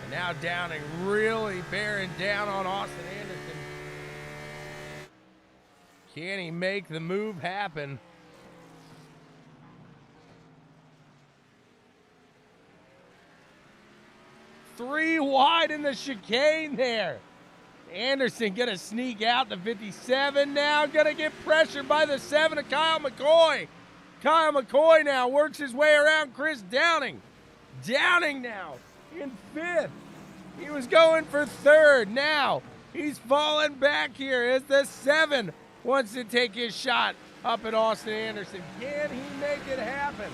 And now Downing really bearing down on Austin Anderson. Can he make the move happen? Three wide in the chicane there. Anderson gonna sneak out the 57 now. Gonna get pressured by the 7 of Kyle McCoy. Kyle McCoy now works his way around Chris Downing. Downing now in 5th. He was going for 3rd. Now he's falling back here as the 7 wants to take his shot up at Austin Anderson. Can he make it happen?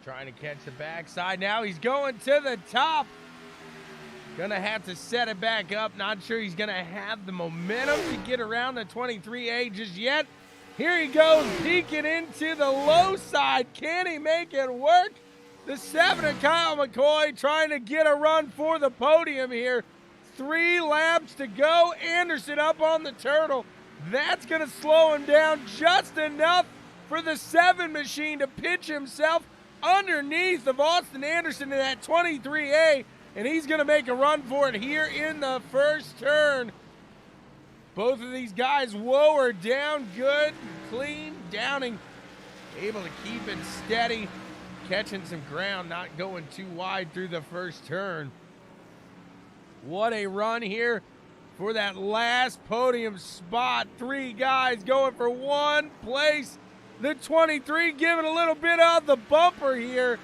Trying to catch the backside now. He's going to the top. Gonna have to set it back up. Not sure he's gonna have the momentum to get around the 23A just yet. Here he goes, peeking into the low side. Can he make it work? The 7 of Kyle McCoy trying to get a run for the podium here. 3 laps to go. Anderson up on the turtle. That's gonna slow him down just enough for the 7 machine to pitch himself underneath of Austin Anderson in that 23A, and he's going to make a run for it here in the first turn. Both of these guys lower down good, clean. Downing able to keep it steady, catching some ground, not going too wide through the first turn. What a run here for that last podium spot. 3 guys going for 1 place. The 23 giving a little bit of the bumper here.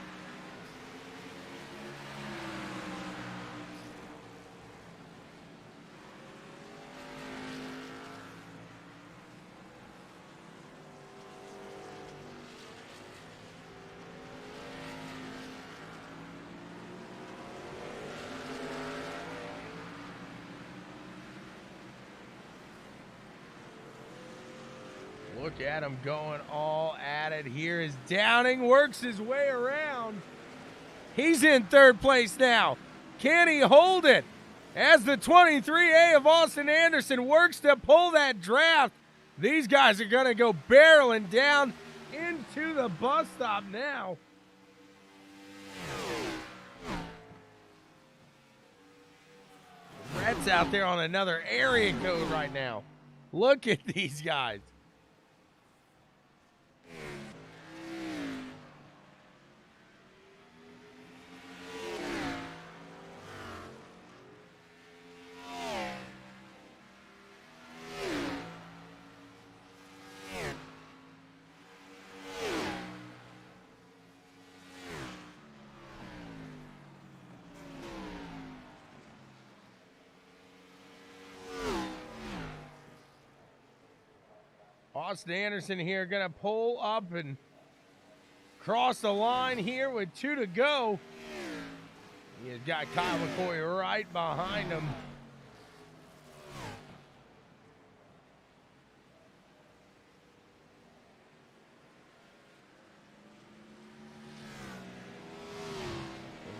Look at him going all at it here as Downing works his way around. He's in 3rd place now. Can he hold it as the 23A of Austin Anderson works to pull that draft? These guys are going to go barreling down into the bus stop now. Rhett's out there on another area code right now. Look at these guys. Austin Anderson here going to pull up and cross the line here with 2 to go. He's got Kyle McCoy right behind him.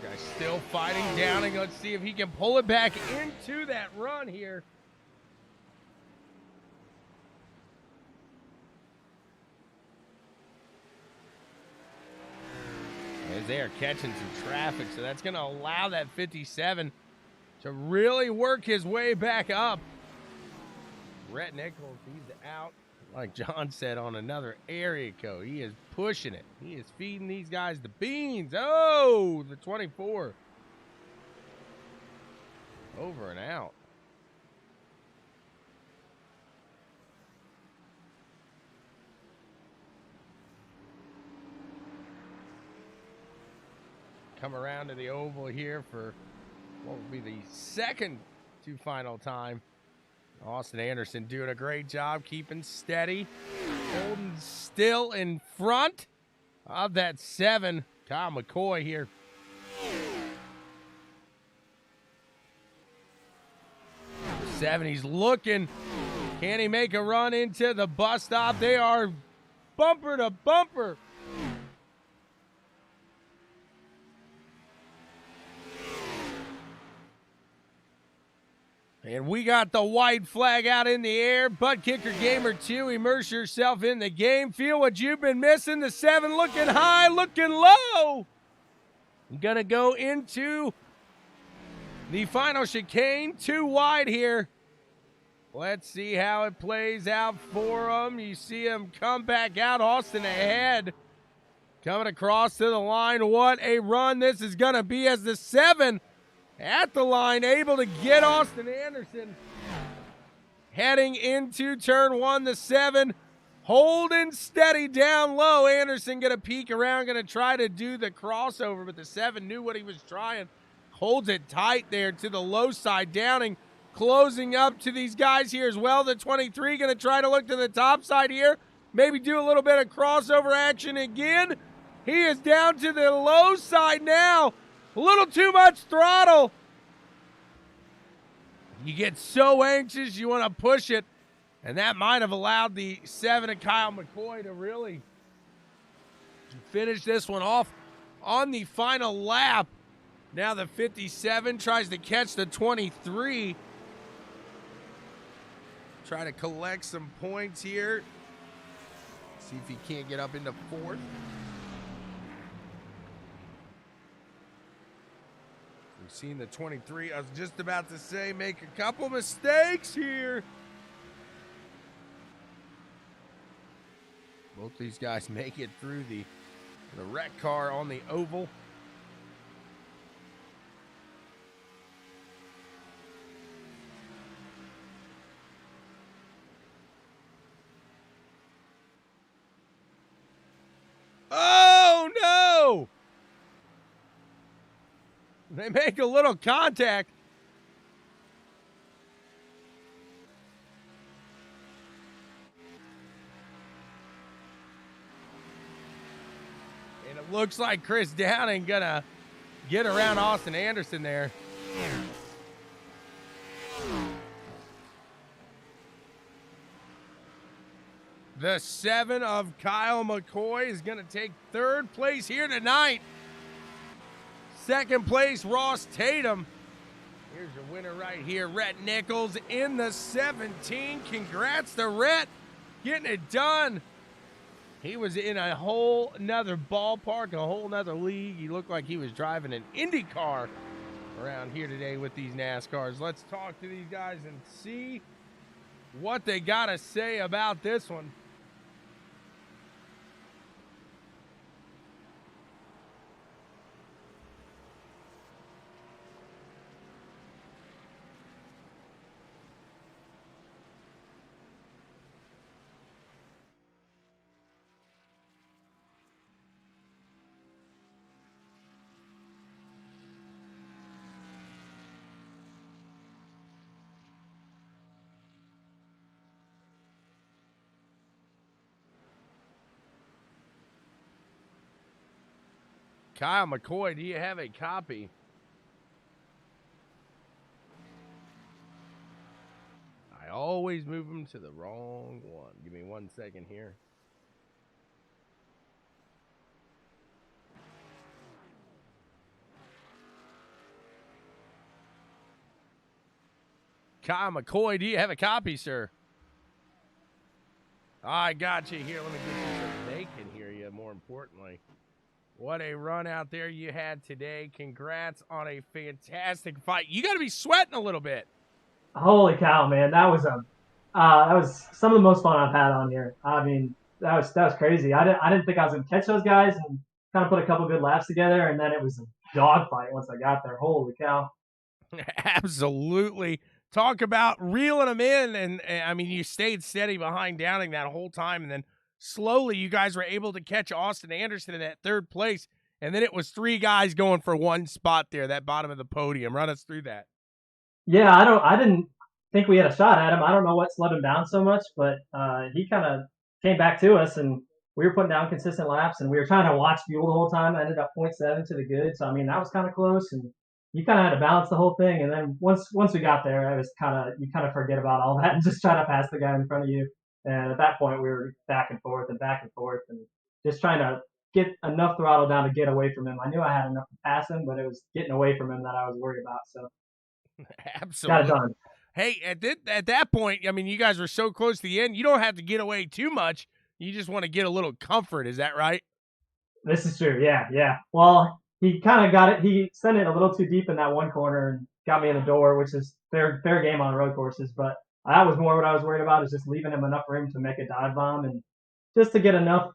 This guy's still fighting down, and let's see if he can pull it back into that run here. As they are catching some traffic, so that's going to allow that 57 to really work his way back up. Rhett Nichols, he's out, like John said, on another area code. He is pushing it. He is feeding these guys the beans. Oh, the 24. Over and out. Come around to the oval here for what will be the second to final time. Austin Anderson doing a great job keeping steady, holding still in front of that 7. Kyle McCoy here. 7, he's looking. Can he make a run into the bus stop? They are bumper to bumper. And we got the white flag out in the air. ButtKicker Gamer 2, immerse yourself in the game. Feel what you've been missing. The 7 looking high, looking low. Gonna go into the final chicane. 2 wide here. Let's see how it plays out for him. You see him come back out. Austin ahead. Coming across to the line. What a run this is gonna be as the 7 at the line, able to get Austin Anderson. Heading into turn 1, the 7 holding steady down low. Anderson going to peek around, going to try to do the crossover, but the 7 knew what he was trying. Holds it tight there to the low side. Downing closing up to these guys here as well. The 23 going to try to look to the top side here. Maybe do a little bit of crossover action again. He is down to the low side now. A little too much throttle. You get so anxious, you want to push it. And that might have allowed the 7 of Kyle McCoy to really finish this one off on the final lap. Now the 57 tries to catch the 23. Try to collect some points here. See if he can't get up into 4th. We've seen the 23, I was just about to say, make a couple mistakes here. Both these guys make it through the wreck car on the oval. Oh, no! They make a little contact. And it looks like Chris Downing gonna get around Austin Anderson there. The 7 of Kyle McCoy is gonna take 3rd place here tonight. 2nd place, Ross Tatum. Here's your winner right here, Rhett Nichols in the 17. Congrats to Rhett, getting it done. He was in a whole nother ballpark, a whole nother league. He looked like he was driving an Indy car around here today with these NASCARs. Let's talk to these guys and see what they got to say about this one. Kyle McCoy, do you have a copy? I always move them to the wrong one. Give me 1 second here. Kyle McCoy, do you have a copy, sir? I got you here. Let me get you so they can hear you, more importantly. What a run out there you had today. Congrats on a fantastic fight. You got to be sweating a little bit. Holy cow, man. That was some of the most fun I've had on here. I mean, that was crazy. I didn't think I was going to catch those guys and kind of put a couple good laps together, and then it was a dogfight once I got there. Holy cow. Absolutely. Talk about reeling them in, and I mean, you stayed steady behind Downing that whole time, and then slowly you guys were able to catch Austin Anderson in that third place, and then it was 3 guys going for one spot there, that bottom of the podium. Run us through that. Yeah, I didn't think we had a shot at him. I don't know what slowed him down so much, but he kind of came back to us, and we were putting down consistent laps, and we were trying to watch fuel the whole time. I ended up 0.7 to the good, so I mean that was kind of close, and you kind of had to balance the whole thing. And then once we got there, you kind of forget about all that and just try to pass the guy in front of you. And at that point, we were back and forth and just trying to get enough throttle down to get away from him. I knew I had enough to pass him, but it was getting away from him that I was worried about. So absolutely. Got it done. Hey, at that point, I mean, you guys were so close to the end. You don't have to get away too much. You just want to get a little comfort. Is that right? This is true. Yeah. Well, he kind of got it. He sent it a little too deep in that one corner and got me in the door, which is fair game on road courses. But that was more what I was worried about, is just leaving him enough room to make a dive bomb and just to get enough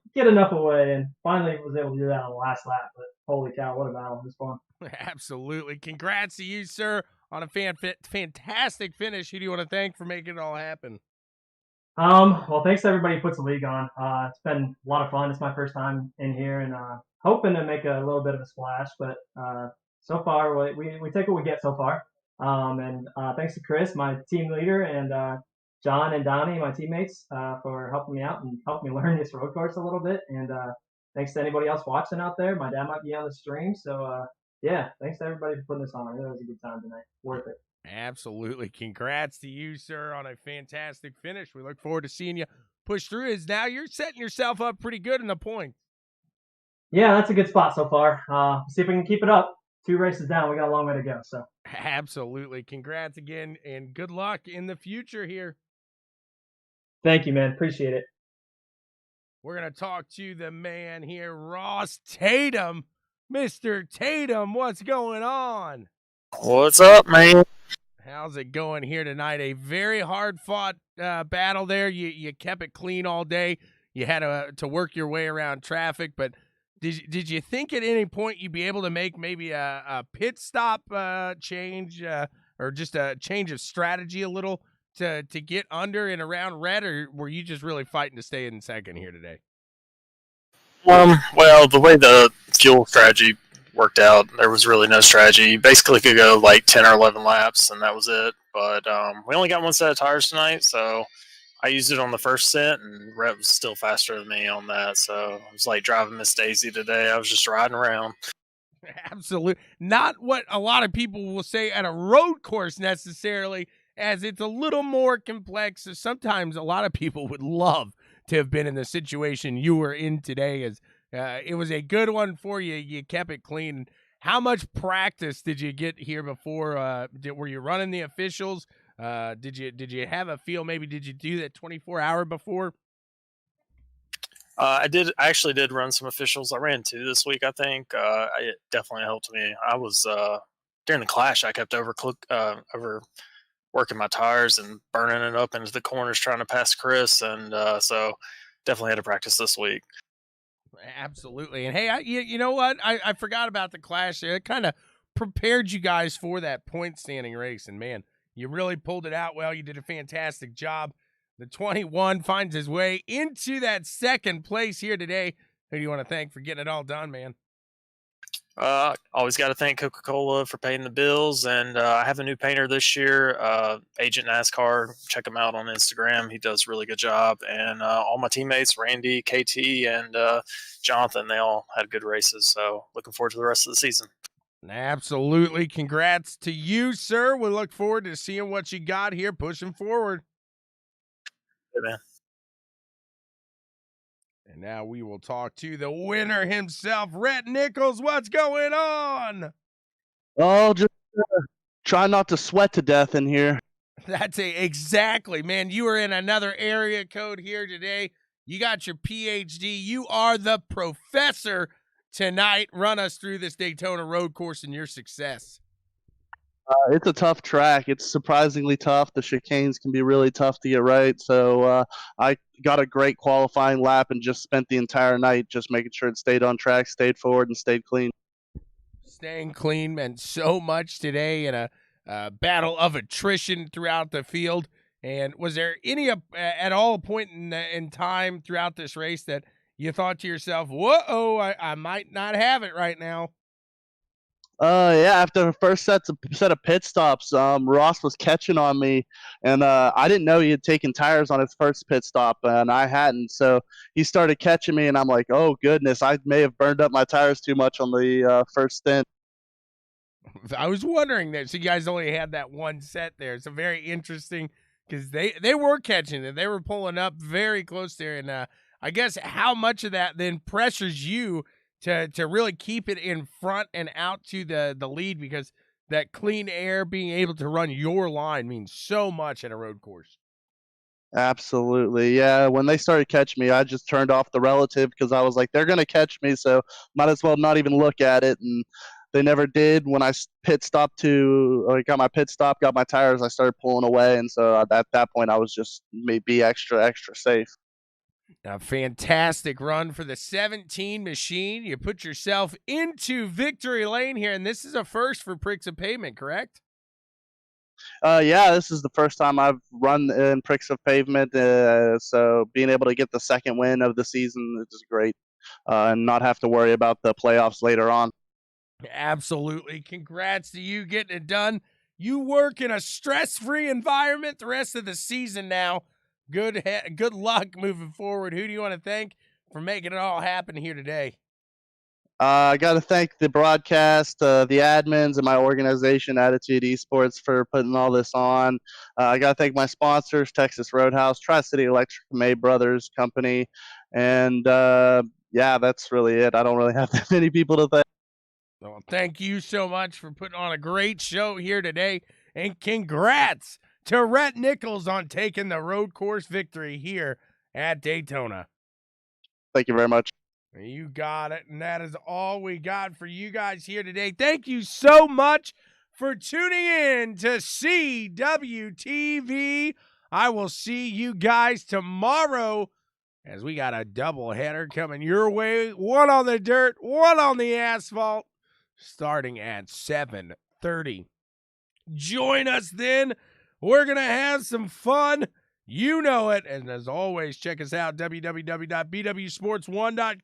away. And finally was able to do that on the last lap. But holy cow, what a battle. It was fun. Absolutely. Congrats to you, sir, on a fantastic finish. Who do you want to thank for making it all happen? Well, thanks to everybody who puts the league on. It's been a lot of fun. It's my first time in here, and hoping to make a little bit of a splash. But so far, we take what we get so far. And thanks to Chris, my team leader, and John and Donnie, my teammates, for helping me out and helping me learn this road course a little bit. And thanks to anybody else watching out there. My dad might be on the stream, so yeah, thanks to everybody for putting this on. It was a good time tonight. Worth it. Absolutely. Congrats to you, sir, on a fantastic finish. We look forward to seeing you push through. Now you're setting yourself up pretty good in the points. Yeah, that's a good spot so far. See if we can keep it up. 2 races down. We got a long way to go. So absolutely. Congrats again, and good luck in the future here. Thank you, man. Appreciate it. We're going to talk to the man here, Ross Tatum. Mr. Tatum, what's going on? What's up, man? How's it going here tonight? A very hard-fought battle there. You kept it clean all day. You had to work your way around traffic, but did you think at any point you'd be able to make maybe a pit stop change or just a change of strategy a little to get under and around red, or were you just really fighting to stay in second here today? Well, the way the fuel strategy worked out, there was really no strategy. You basically could go like 10 or 11 laps, and that was it. But we only got 1 set of tires tonight, so I used it on the first set, and Rhett was still faster than me on that. So it was like driving Miss Daisy today. I was just riding around. Absolutely. Not what a lot of people will say at a road course necessarily, as it's a little more complex. So sometimes a lot of people would love to have been in the situation you were in today, as it was a good one for you. You kept it clean. How much practice did you get here before? Were you running the officials? Did you have a feel? Maybe did you do that 24-hour before? I actually did run some officials. I ran 2 this week, I think. It definitely helped me. I was during the clash, I kept over working my tires and burning it up into the corners trying to pass Chris, and so definitely had to practice this week. Absolutely. And hey, you know what? I forgot about the clash there. It kind of prepared you guys for that point standing race. And man, you really pulled it out well. You did a fantastic job. The 21 finds his way into that second place here today. Who do you want to thank for getting it all done, man? Always got to thank Coca-Cola for paying the bills, and I have a new painter this year, Agent NASCAR. Check him out on Instagram. He does a really good job, and all my teammates, Randy, KT, and Jonathan, they all had good races, so looking forward to the rest of the season. Absolutely. Congrats to you, sir. We look forward to seeing what you got here pushing forward. Hey, man. And now we will talk to the winner himself, Rhett Nichols. What's going on? Oh, just try not to sweat to death in here. That's exactly, man. You are in another area code here today. You got your PhD. You are the professor tonight. Run us through this Daytona road course and your success. It's a tough track. It's surprisingly tough. The chicanes can be really tough to get right. So I got a great qualifying lap and just spent the entire night just making sure it stayed on track, stayed forward, and stayed clean. Staying clean meant so much today in a battle of attrition throughout the field. And was there any at all point in time throughout this race that you thought to yourself, whoa, I might not have it right now? Yeah, after the first set of pit stops, Ross was catching on me, and I didn't know he had taken tires on his first pit stop, and I hadn't. So he started catching me, and I'm like, oh, goodness, I may have burned up my tires too much on the first stint. I was wondering that. So you guys only had that one set there. It's very interesting because they were catching it. They were pulling up very close there, and I guess how much of that then pressures you to really keep it in front and out to the lead, because that clean air, being able to run your line, means so much at a road course. Absolutely. Yeah, when they started catching me, I just turned off the relative because I was like, they're going to catch me, so might as well not even look at it. And they never did. When I got my pit stop, got my tires, I started pulling away. And so at that point, I was just maybe extra safe. A fantastic run for the 17 machine. You put yourself into victory lane here, and this is a first for Pricks of Pavement, correct? Yeah, this is the first time I've run in Pricks of Pavement, so being able to get the second win of the season is great, and not have to worry about the playoffs later on. Absolutely. Congrats to you getting it done. You work in a stress-free environment the rest of the season now. Good luck moving forward. Who do you want to thank for making it all happen here today? I got to thank the broadcast, the admins, and my organization, Attitude Esports, for putting all this on. I got to thank my sponsors, Texas Roadhouse, Tri-City Electric, May Brothers Company, and yeah, that's really it. I don't really have that many people to thank. Well, thank you so much for putting on a great show here today, and congrats to Rhett Nichols on taking the road course victory here at Daytona. Thank you very much. You got it, and that is all we got for you guys here today. Thank you so much for tuning in to CWTV. I will see you guys tomorrow as we got a doubleheader coming your way. One on the dirt, one on the asphalt, starting at 7:30. Join us then. We're going to have some fun. You know it. And as always, check us out, www.bwsports1.com.